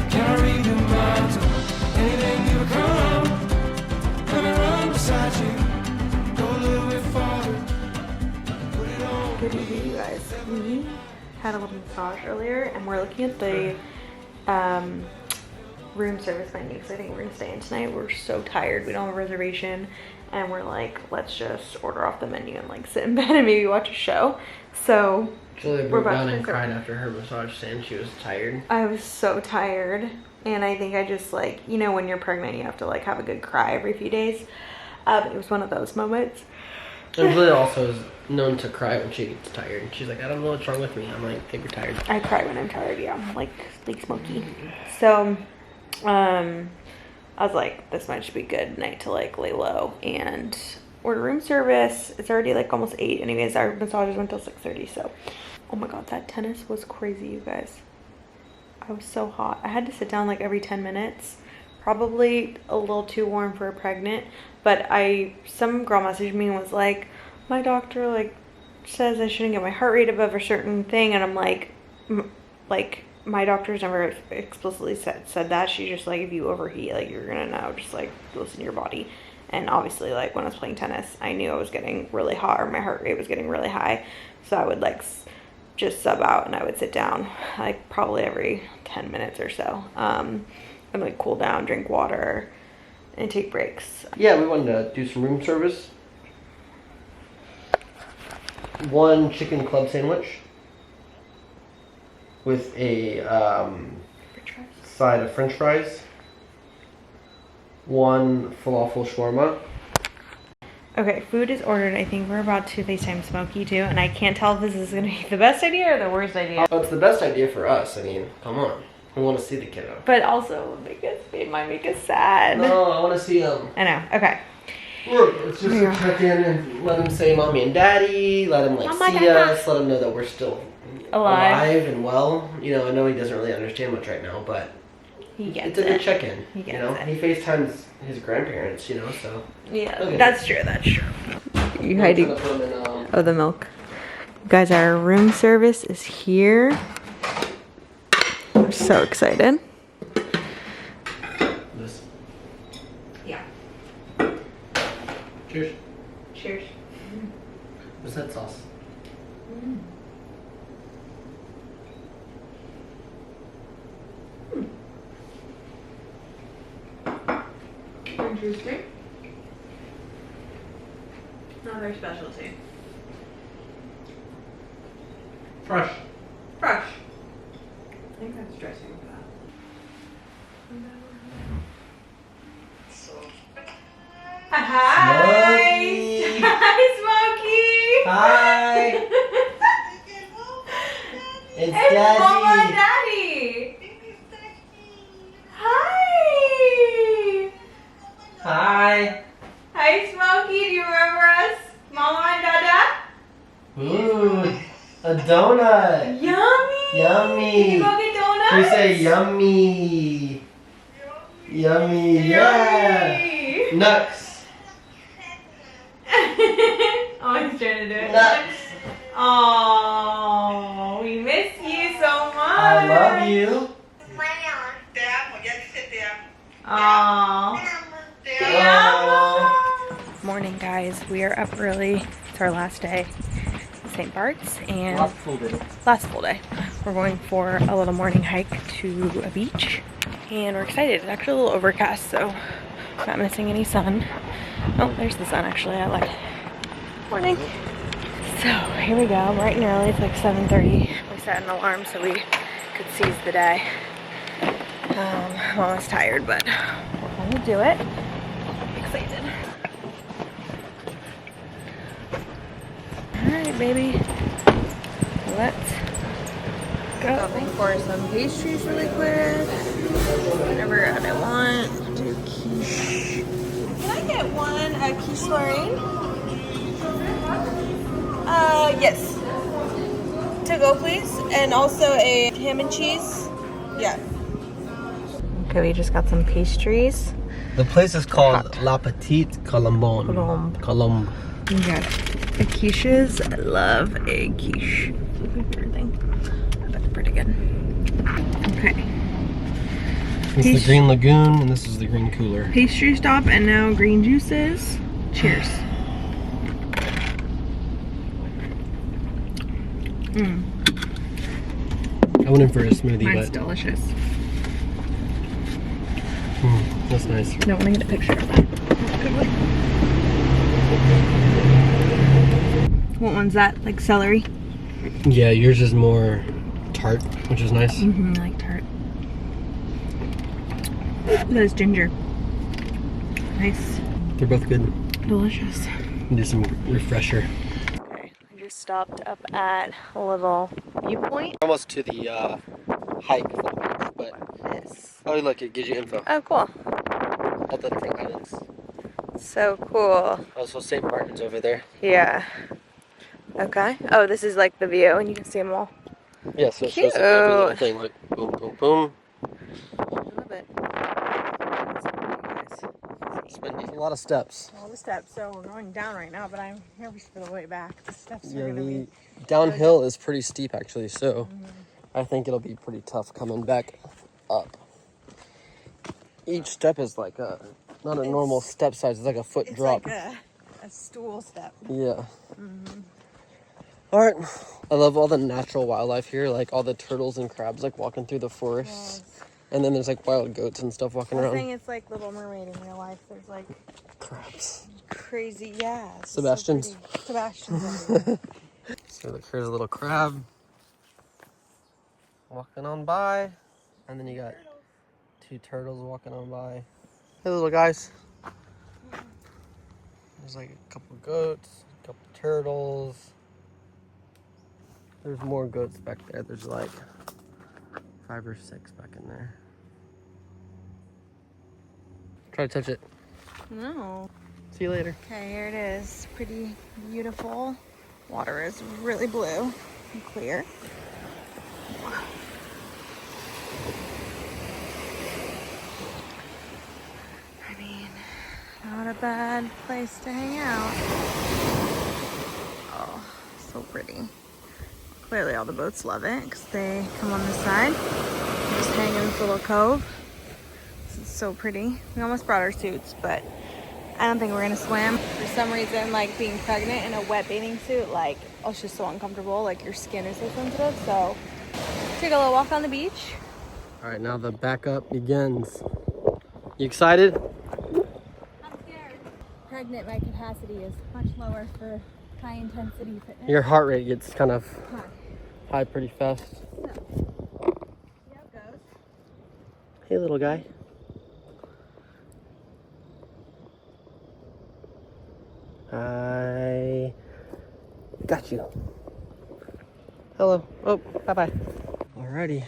can I redo my time? Anything you come, let me run beside you. Go a little bit farther. Put it on. Good evening, you guys. We had a little massage earlier, and we're looking at the room service menu because I think we're gonna stay in tonight. We're so tired. We don't have a reservation, and we're like, let's just order off the menu and like sit in bed and maybe watch a show. So Julia broke down and cried after her massage, saying she was tired. I was so tired. And I think I just like, you know, when you're pregnant, you have to like have a good cry every few days. It was one of those moments. And Julia also is known to cry when she gets tired. She's like, I don't know what's wrong with me. I'm like, I think you're tired. I cry when I'm tired, yeah. Like Smokey. So, I was like, this might just be a good night to like lay low and order room service. It's already like almost 8. Anyways, our massages went till 6:30. So, oh my God, that tennis was crazy, you guys. I was so hot. I had to sit down like every 10 minutes. Probably a little too warm for a pregnant. But some girl messaged me and was like, my doctor like says I shouldn't get my heart rate above a certain thing. And I'm like my doctor's never explicitly said that. She's just like, if you overheat, like you're gonna know, just like listen to your body. And obviously like when I was playing tennis, I knew I was getting really hot or my heart rate was getting really high. So I would like just sub out and I would sit down like probably every 10 minutes or so and like cool down, drink water and take breaks. Yeah, we wanted to do some room service. 1 chicken club sandwich with a side of french fries, 1 falafel shawarma. Okay, food is ordered. I think we're about to FaceTime Smokey too, and I can't tell if this is gonna be the best idea or the worst idea. Oh, it's the best idea for us. I mean, come on. We want to see the kiddo. But also, it might make us sad. No, I want to see him. I know. Okay. It's just to check in and let him say mommy and daddy, let him like see us, let him know that we're still alive and well. You know, I know he doesn't really understand much right now, but it's a good check-in. You know, he FaceTimes his grandparents, you know, so. Yeah, that's true, that's true. You hiding? Oh, the milk. Guys, our room service is here. I'm so excited. Yeah. Cheers. Cheers. What's that sauce? Interesting. Another specialty. Fresh. Fresh. I think that's dressing for that. Hi! Hi, Smokey! Hi! It's Daddy! Mama and Daddy! Hi! Hi! Hi, Smokey, do you remember us? Mama and Dada? Ooh, a donut! Yummy! Yummy! Did you go get donuts? We say yummy! Yummy! Yeah! Nuts! Oh, he's trying to do it. Nuts! Oh, we miss you so much. I love you. Oh. Morning, guys. We are up early. It's our last day at St. Barts and last full day. We're going for a little morning hike to a beach and we're excited. It's actually a little overcast, so not missing any sun. Oh, there's the sun actually. I like it. Morning. So here we go, bright and early. It's like 7:30. We set an alarm so we could seize the day. I'm almost tired, but we're going to do it. I'm excited. Alright, baby. Let's go. Stopping for some pastries really quick. Whatever I want. Do quiche. Can I get one quiche Lorraine? Yes. To go, please. And also a ham and cheese. Yeah. Okay, we just got some pastries. The place is called La Petite Colombe. Colombe. We got the quiches. I love a quiche. Everything. That's pretty good. Okay. This is the Green Lagoon, and this is the Green Cooler. Pastry stop, and now green juices. Cheers. I went in for a smoothie, Mine's but delicious. That's nice. Don't want to get a picture of that. Good one. What one's that? Like celery? Yeah, yours is more tart, which is nice. I like tart. That's ginger. Nice. They're both good. Delicious. Do some refresher. Okay, I just stopped up at a little viewpoint. Almost to the hike for the beach, but This. oh look, it gives you info. Oh, cool. All the different islands. So cool. Oh, so St. Barts over there. Yeah. Okay. Oh, this is like the view, and you can see them all. Yeah, so it shows like every little thing, like boom, boom, boom. I love it. It's been a lot of steps. All the steps. So we're going down right now, but I'm nervous for the way back. The steps Yeah, are gonna the be downhill is pretty steep actually, so I think it'll be pretty tough coming back up. Each step is like not a normal step size, it's like a foot drop. Like a stool step. Yeah. Alright, I love all the natural wildlife here, like all the turtles and crabs like walking through the forests. Yes. And then there's like wild goats and stuff walking around. I think it's like Little Mermaid in real life. There's like crabs. Crazy, yeah. Sebastian's. So Sebastian's everywhere. So look, here's a little crab walking on by. And then you got two turtles walking on by. Hey little guys. There's like a couple goats, a couple turtles. There's more goats back there. There's like 5 or 6 back in there. Try to touch it. No. See you later. Okay, here it is. Pretty beautiful. Water is really blue and clear. I mean, not a bad place to hang out. Oh, so pretty. Clearly all the boats love it because they come on this side. Just hang in this little cove. This is so pretty. We almost brought our suits, but I don't think we're gonna swim. For some reason, like being pregnant in a wet bathing suit, like, oh, it's just so uncomfortable. Like your skin is so sensitive. So take a little walk on the beach. All right, now the backup begins. You excited? I'm scared. Pregnant, my capacity is much lower for high intensity fitness. Your heart rate gets kind of high pretty fast. So, see how it goes. Hey, little guy. I got you. Hello. Oh, bye-bye. Alrighty.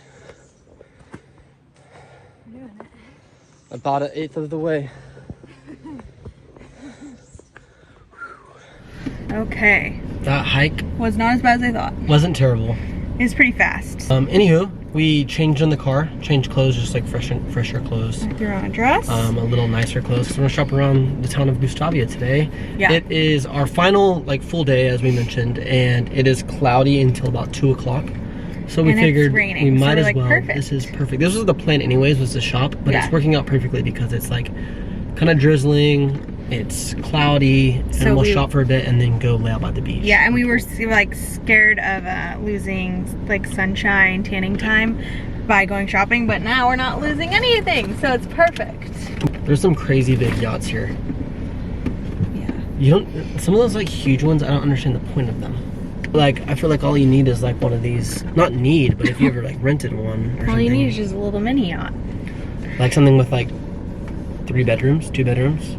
I'm doing it. About an eighth of the way. Okay. That hike Was not as bad as I thought. wasn't terrible. It's pretty fast. Anywho, we changed in the car, changed clothes, just like fresher clothes. I threw on a dress. A little nicer clothes. So we're gonna shop around the town of Gustavia today. Yeah. It is our final like full day, as we mentioned, and it is cloudy until about 2 o'clock. So we figured we might as well. Perfect. This is perfect. This was the plan anyways, was to shop, but it's working out perfectly because it's like kind of drizzling. It's cloudy, and So we'll shop for a bit and then go lay out by the beach. Yeah, and we were like scared of losing like sunshine, tanning time by going shopping, but now we're not losing anything, so it's perfect. There's some crazy big yachts here. Yeah. You don't, some of those like huge ones, I don't understand the point of them. Like, I feel like all you need is like one of these, not need, but if you ever like rented one or All something. you need is just a little mini yacht. Like something with like 3 bedrooms, 2 bedrooms.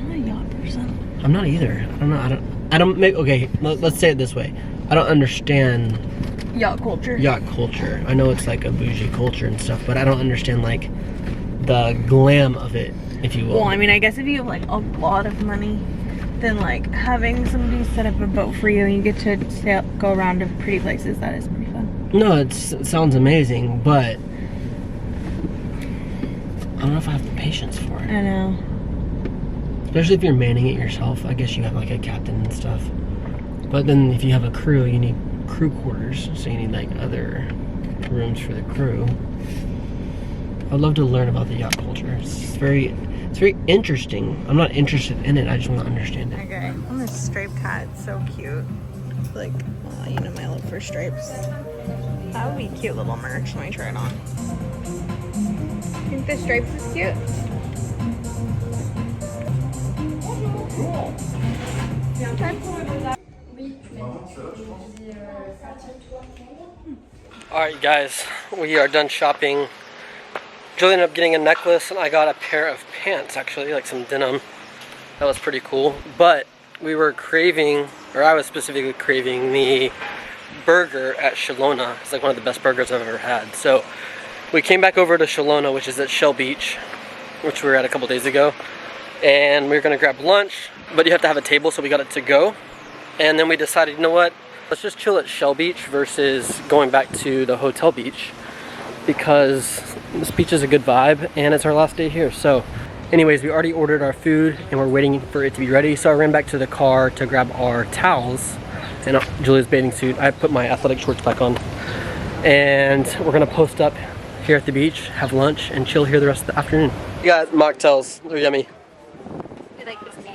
I'm not a yacht person. I'm not either. I don't know. I don't make, okay, let's say it this way. I don't understand Yacht culture. yacht culture. I know it's like a bougie culture and stuff, but I don't understand like the glam of it, if you will. Well, I mean, I guess if you have like a lot of money, then like having somebody set up a boat for you and you get to go around to pretty places, that is pretty fun. No, it sounds amazing, but I don't know if I have the patience for it. I know. Especially if you're manning it yourself. I guess you have like a captain and stuff. But then if you have a crew, you need crew quarters. So you need like other rooms for the crew. I'd love to learn about the yacht culture. It's very interesting. I'm not interested in it. I just want to understand it. Okay. On this striped hat, it's so cute. Like, oh, you know my love for stripes. That would be cute little merch. Let me try it on. Think the stripes is cute? Alright guys, we are done shopping. Julie ended up getting a necklace and I got a pair of pants actually, like some denim. That was pretty cool. But we were craving, or I was specifically craving the burger at Shellona. It's like one of the best burgers I've ever had. So we came back over to Shellona, which is at Shell Beach, which we were at a couple days ago. And we were gonna grab lunch, but you have to have a table, so we got it to go. And then we decided, you know what? Let's just chill at Shell Beach versus going back to the hotel beach, because this beach is a good vibe and it's our last day here. So anyways, we already ordered our food and we're waiting for it to be ready. So I ran back to the car to grab our towels and Julia's bathing suit. I put my athletic shorts back on. And we're gonna post up here at the beach, have lunch, and chill here the rest of the afternoon. You got mocktails, they're yummy. I like this beach.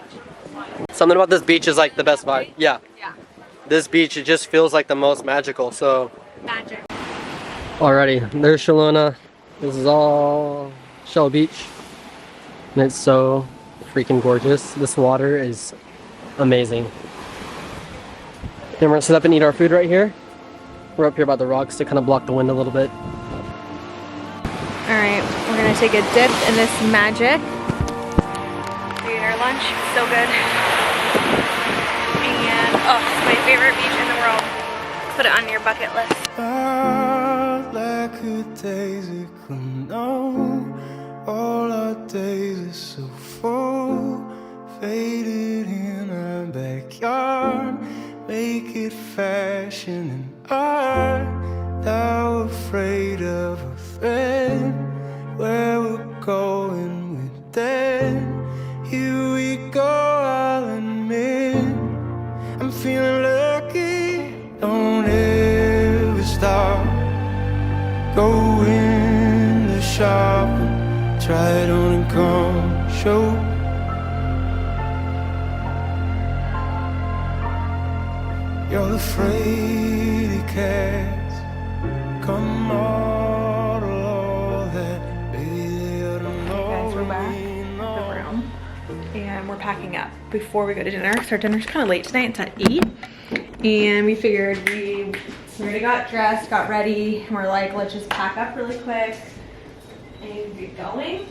Something about this beach is like the best vibe. Yeah. Yeah. This beach, it just feels like the most magical, so. Magic. Alrighty, there's Shellona. This is all Shell Beach. And it's so freaking gorgeous. This water is amazing. Then we're gonna sit up and eat our food right here. We're up here by the rocks to kind of block the wind a little bit. Alright, we're gonna take a dip in this magic. We ate our lunch, so good. And oh, it's my favorite beach in the world. Put it on your bucket list. Like a daisy could know, all our days are so full, faded in our backyard, make it fashion and art. Now afraid of a friend, where we're going with that. Here we go, I'll admit, I'm feeling lucky. Don't ever stop going to shopping, try it on and come show. You're the fraidy cats, come out all that, baby, they ought to know. Guys, we're back in the room and we're packing up before we go to dinner because our dinner's kind of late tonight. It's at 8, and we figured we already got dressed, got ready, and we're like, let's just pack up really quick and get going.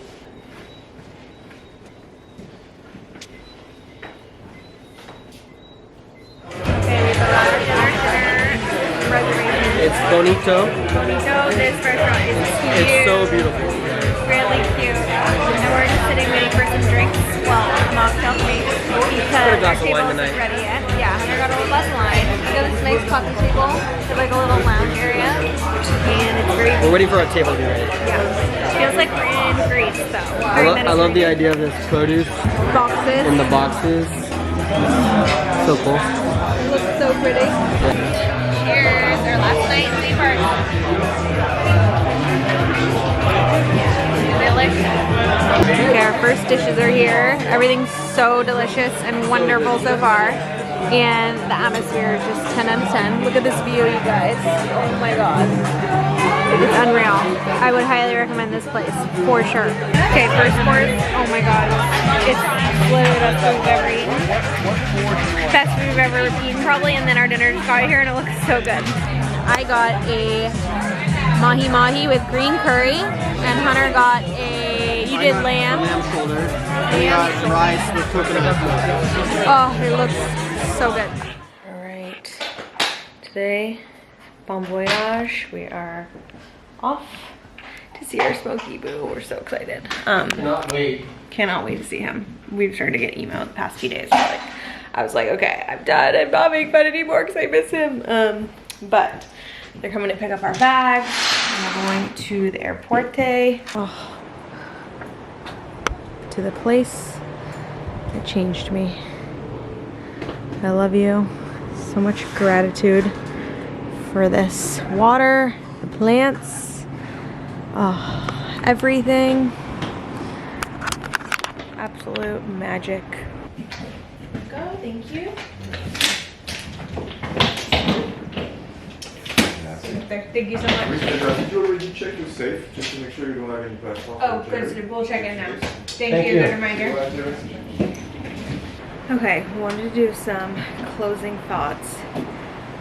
It's Bonito. Bonito, this restaurant is cute. It's so beautiful. Really cute. And we're just sitting waiting for some drinks. Well, mocktail for me. Because our table isn't ready yet. Yeah, Hunter got a little glass of wine. We got this nice coffee table. It's like a little lounge area. And it's very We're waiting for our table to be ready. Yeah. Feels like we're in Greece though. I love the idea of this produce. Boxes. In the boxes. So cool. It looks so pretty. Yeah. Cheers, our last night in St Barts. Okay, our first dishes are here. Everything's so delicious and wonderful so far. And the atmosphere is just 10 out of 10. Look at this view, you guys. Oh my god. It's unreal. I would highly recommend this place, for sure. Okay, first course. Oh my god. It's literally the best food we've ever eaten. Best food we've ever eaten, probably. And then our dinner just got here and it looks so good. I got a mahi mahi with green curry, and Hunter got a, you did lamb. Lamb shoulder. And we got rice with coconut milk. Oh, it looks so good. Alright, today, bon voyage. We are off to see our Smokey Boo. We're so excited. Cannot wait. Cannot wait to see him. We've started to get email the past few days. I was like, okay, I'm done. I'm not making fun anymore because I miss him. But they're coming to pick up our bags. And we're going to the airport day. Oh. To the place that changed me. I love you. So much gratitude for this water, the plants, everything. Absolute magic. Go, thank you. Thank you so much. Did you already check your safe just to make sure you don't have any passport? Oh, good. So we'll check in now. Thank you. Good reminder. Okay, wanted to do some closing thoughts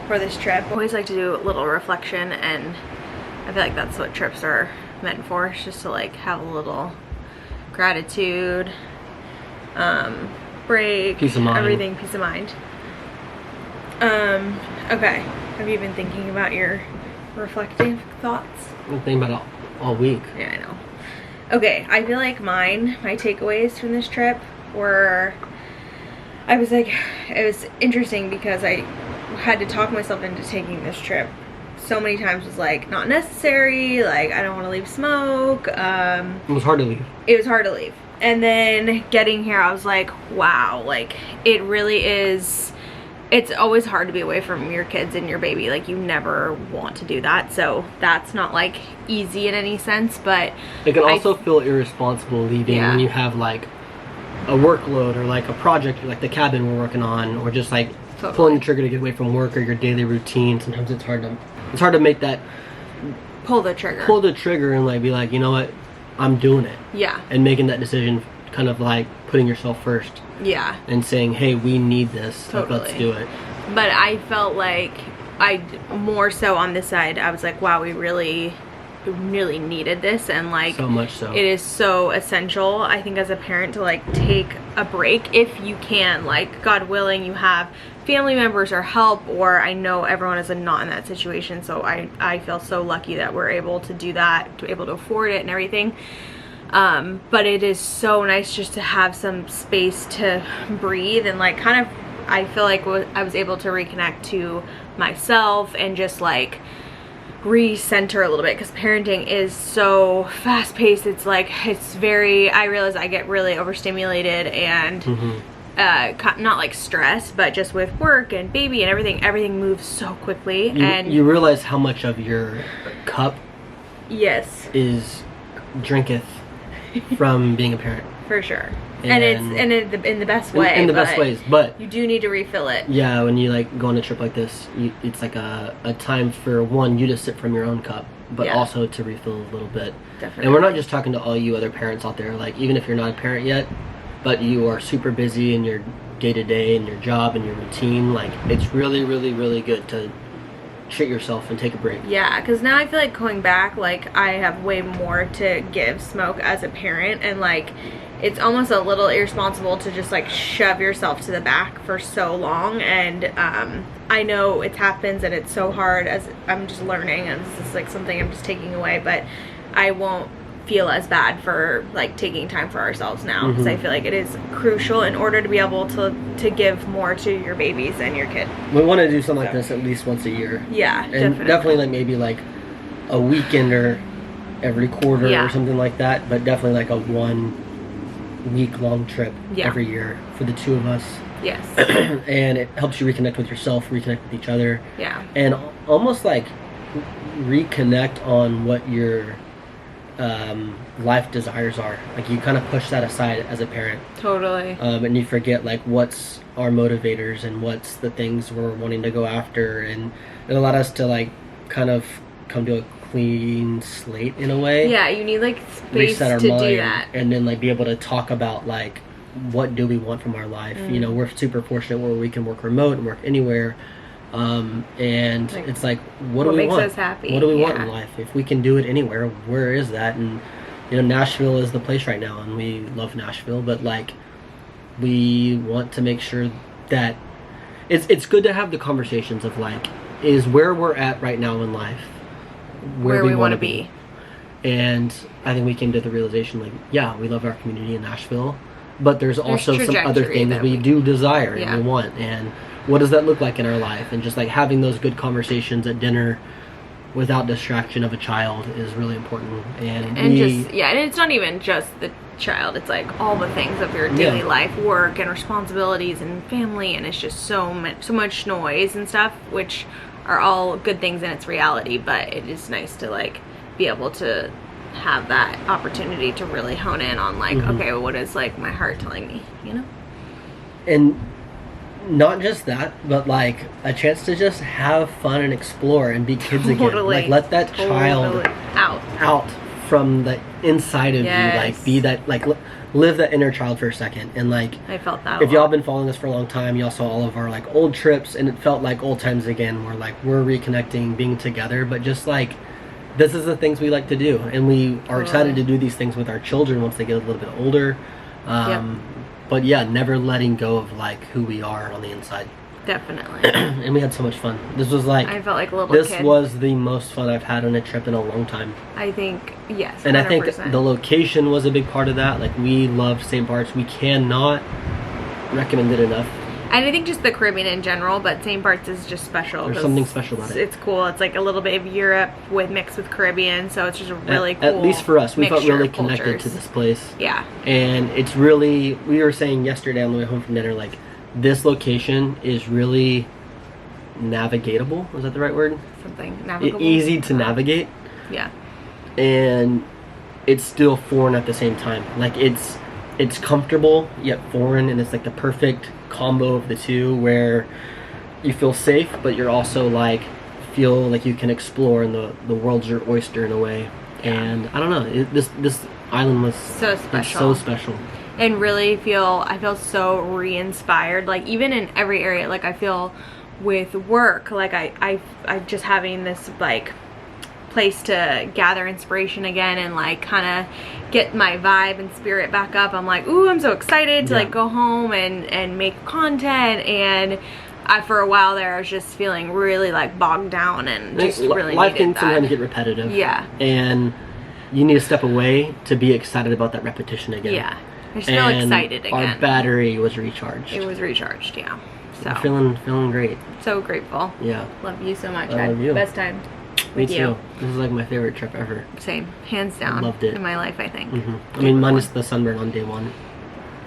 for this trip. I always like to do a little reflection, and I feel like that's what trips are meant for. It's just to like have a little gratitude, break, peace of mind. Everything, peace of mind. Okay, have you been thinking about your reflective thoughts? I've been thinking about it all week. Yeah, I know. Okay, I feel like my takeaways from this trip were, I was like, it was interesting because I had to talk myself into taking this trip so many times. Was like, not necessary, like I don't want to leave smoke. It was hard to leave. It was hard to leave. And then getting here, I was like, wow, like it really is. It's always hard to be away from your kids and your baby. Like you never want to do that. So that's not like easy in any sense, but it can also feel irresponsible leaving when you have like a workload or like a project like the cabin we're working on, or just like pulling the trigger to get away from work or your daily routine. Sometimes it's hard to make that pull the trigger and like be like, you know what, I'm doing it. Yeah. And making that decision, kind of like putting yourself first. Yeah. And saying, hey, we need this. Totally. Let's do it. But I felt like more so on this side, I was like, wow, we really needed this, and like so much so. It is so essential, I think, as a parent to like take a break if you can. Like, God willing, you have family members or help, or I know everyone is not in that situation, so I feel so lucky that we're able to do that, to able to afford it and everything. But it is so nice just to have some space to breathe and like kind of, I feel like I was able to reconnect to myself and just like recenter a little bit, because parenting is so fast paced. It's like, it's very, I realize I get really overstimulated and not like stress, but just with work and baby and everything moves so quickly. And you realize how much of your cup is drinketh from being a parent. For sure. And it's in the best way. In the best ways, but you do need to refill it. Yeah, when you like go on a trip like this, it's like a time for one, you to sip from your own cup, but also to refill a little bit. Definitely. And we're not just talking to all you other parents out there, like even if you're not a parent yet, but you are super busy in your day-to-day and your job and your routine, like it's really, really, really good to treat yourself and take a break. Yeah, because now I feel like going back, like I have way more to give Smoke as a parent, and like it's almost a little irresponsible to just like shove yourself to the back for so long. And I know it happens and it's so hard, as I'm just learning, and this is like something I'm just taking away, but I won't feel as bad for like taking time for ourselves now, because I feel like it is crucial in order to be able to give more to your babies and your kid. We want to do something like this at least once a year. Yeah, and definitely like maybe like a weekender every quarter or something like that, but definitely like a 1 week long trip every year for the two of us. Yes. And it helps you reconnect with yourself, reconnect with each other. Yeah. And almost like reconnect on what your life desires are. Like you kind of push that aside as a parent. Totally. And you forget like what's our motivators and what's the things we're wanting to go after, and it allowed us to like kind of come to a clean slate in a way. Yeah, you need like space reset our to mind, do that, and then like be able to talk about like what do we want from our life. You know, we're super fortunate where we can work remote and work anywhere. And like, it's like, what do we want? Makes us happy? What do we want in life? If we can do it anywhere, where is that? And you know, Nashville is the place right now, and we love Nashville, but like we want to make sure that it's good to have the conversations of like, is where we're at right now in life where we want to be. And I think we came to the realization like, yeah, we love our community in Nashville, but there's also some other things we do desire and we want, and what does that look like in our life? And just like having those good conversations at dinner without distraction of a child is really important. And and it's not even just the child, it's like all the things of your daily life, work and responsibilities and family, and it's just so much noise and stuff, which are all good things in its reality, but it is nice to like be able to have that opportunity to really hone in on like, okay, well, what is like my heart telling me, you know? And not just that, but like a chance to just have fun and explore and be kids again. Like let that child out from the inside of you, like be that, like live that inner child for a second. And like I felt that if y'all been following us for a long time, y'all saw all of our like old trips, and it felt like old times again, where like we're reconnecting, being together, but just like this is the things we like to do, and we are excited to do these things with our children once they get a little bit older. But yeah, never letting go of like who we are on the inside. Definitely. And we had so much fun. This was like, I felt like a little kid. This was the most fun I've had on a trip in a long time. I think, yes, 100%. And I think the location was a big part of that. Like we loved St. Barts. We cannot recommend it enough. And I think just the Caribbean in general, but St. Barts is just special. There's something special about it. It's cool. It's like a little bit of Europe mixed with Caribbean, so it's just a really cool. At least for us, we felt really connected to this place. Yeah. And it's really, we were saying yesterday on the way home from dinner, like this location is really navigatable. Was that the right word? Something navigable. Easy to navigate. Yeah. And it's still foreign at the same time. Like it's comfortable yet foreign, and it's like the perfect combo of the two, where you feel safe, but you're also like feel like you can explore, and the world's your oyster in a way. And I don't know, this island was so special. And really I feel so re-inspired, like even in every area. Like I feel with work, like I just having this like place to gather inspiration again, and like kind of get my vibe and spirit back up. I'm like, ooh, I'm so excited to like go home and make content. And for a while there, I was just feeling really like bogged down and just really life can needed that. sometimes get repetitive. Yeah. And you need to step away to be excited about that repetition again. Yeah. I just feel excited again. Our battery was recharged. It was recharged, yeah. So I'm feeling great. So grateful. Yeah. Love you so much. I love you. Best time Me with too. you. This is like my favorite trip ever. Same. Hands down. I loved it. In my life, I think. I mean, minus the sunburn on day 1.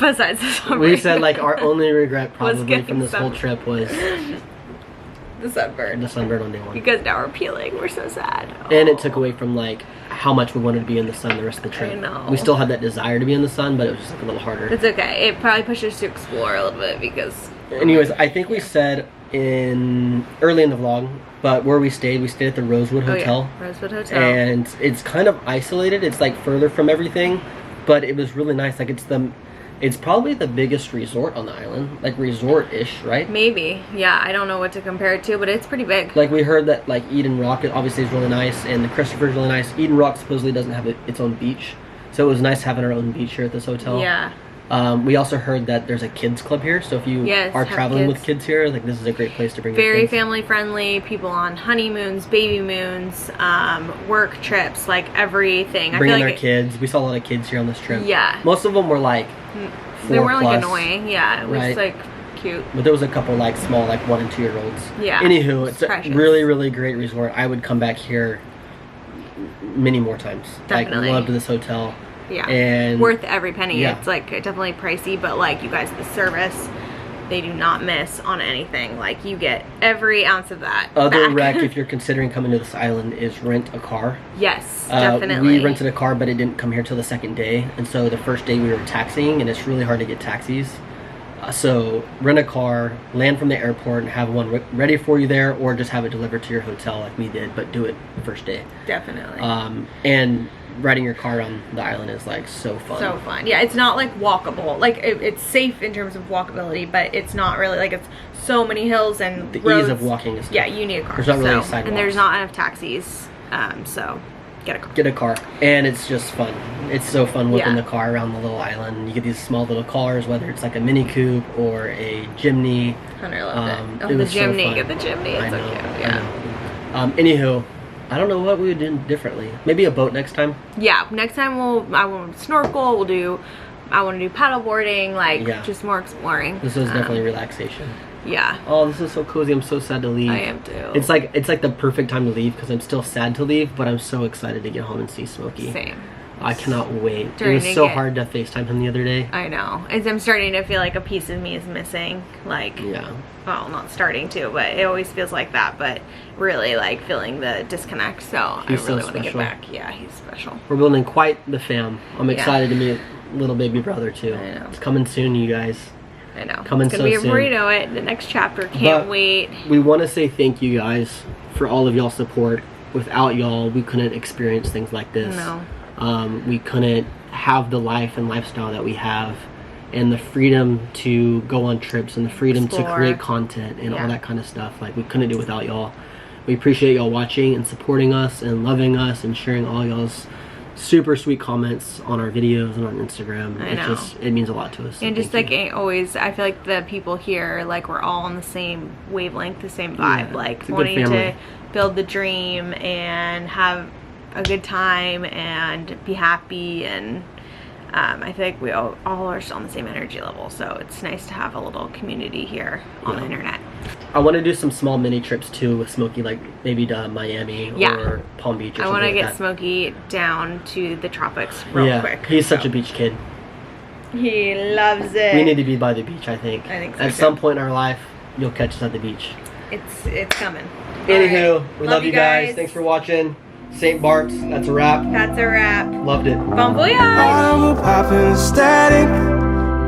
Besides the sunburn. We said like our only regret probably from this whole trip was the sunburn. The sunburn on day 1. Because now we're peeling. We're so sad. And it took away from like how much we wanted to be in the sun the rest of the trip. I know. We still had that desire to be in the sun, but it was just like a little harder. It's okay. It probably pushed us to explore a little bit because... Anyways, I think we said early in the vlog, but where we stayed at the Rosewood Hotel. Oh, yeah. Rosewood Hotel. And it's kind of isolated. It's like further from everything, but it was really nice. Like it's probably the biggest resort on the island, like resort-ish, right? Maybe, yeah. I don't know what to compare it to, but it's pretty big. Like we heard that like Eden Rock obviously is really nice, and the Christopher's really nice. Eden Rock supposedly doesn't have its own beach, so it was nice having our own beach here at this hotel. Yeah. We also heard that there's a kids club here, so if you are traveling with kids here, like this is a great place to bring your kids. Very family friendly, people on honeymoons, baby moons, work trips, like everything. Bringing their kids. We saw a lot of kids here on this trip. Yeah. Most of them were like 4+. They weren't like annoying, yeah. It was like cute. But there was a couple like small, like 1 and 2 year olds. Yeah. Anywho, it's a really, really great resort. I would come back here many more times. Definitely. Like loved this hotel. Yeah. And worth every penny. Yeah. It's like definitely pricey, but like you guys, the service, they do not miss on anything. Like you get every ounce of that. Other rec, if you're considering coming to this island, is rent a car. Yes, definitely. We rented a car, but it didn't come here till the second day, and so the first day we were taxiing, and it's really hard to get taxis. So rent a car, land from the airport, and have one ready for you there, or just have it delivered to your hotel like we did, but do it the first day. Definitely. And riding your car on the island is like so fun. So fun. Yeah, it's not like walkable. Like it's safe in terms of walkability, but it's not really like it's so many hills and the roads. ease of walking is tough. Yeah, you need a car. There's not really sidewalks. And there's not enough taxis. So get a car. Get a car. And it's just fun. It's so fun whipping the car around the little island. You get these small little cars, whether it's like a Mini Coupe or a Jimny. Hunter loved it. It the was Jimny. so fun. Get the Jimny. It's so cute. Yeah. Anywho, I don't know what we would do differently. Maybe a boat next time. Yeah, next time I want to snorkel. I want to do paddle boarding, like just more exploring. This is definitely relaxation. Yeah. Oh, this is so cozy. I'm so sad to leave. I am too. It's like the perfect time to leave because I'm still sad to leave, but I'm so excited to get home and see Smokey. Same. I cannot wait. It was so hard to FaceTime him the other day. I know. As I'm starting to feel like a piece of me is missing. Like, well, not starting to, but it always feels like that. But really, like, feeling the disconnect. So I really want to get back. Yeah, he's special. We're building quite the fam. I'm excited to meet little baby brother, too. I know. It's coming soon, you guys. I know. Coming it's going to be a burrito, the next chapter. Can't wait. We want to say thank you guys for all of y'all's support. Without y'all, we couldn't experience things like this. No. We couldn't have the life and lifestyle that we have, and the freedom to go on trips and the freedom to create content and all that kind of stuff. Like, we couldn't do it without y'all. We appreciate y'all watching and supporting us and loving us and sharing all y'all's super sweet comments on our videos and on Instagram. It means a lot to us. And just like always, I feel like the people here, like, we're all on the same wavelength, the same vibe, like wanting to build the dream and have a good time and be happy, and I feel like we all are on the same energy level, so it's nice to have a little community here on the internet. I want to do some small mini trips too with Smokey, like maybe to Miami or Palm Beach or something like that. I want to get Smokey down to the tropics real quick. He's such a beach kid. He loves it. We need to be by the beach, I think. I think so. At some point in our life, you'll catch us at the beach. It's coming. Anywho, we love you guys. Thanks for watching. St. Barts, that's a wrap. That's a wrap. Loved it. Bon voyage! I'm popping static,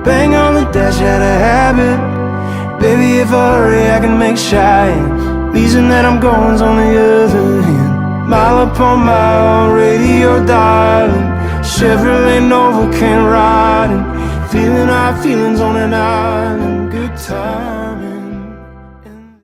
bang on the dash out of habit. Baby, if I hurry, I can make shine. Reason that I'm going's on the other hand. Mile upon mile, radio darling. Chevrolet Nova can't ride. Feeling our feelings on an island. Good time.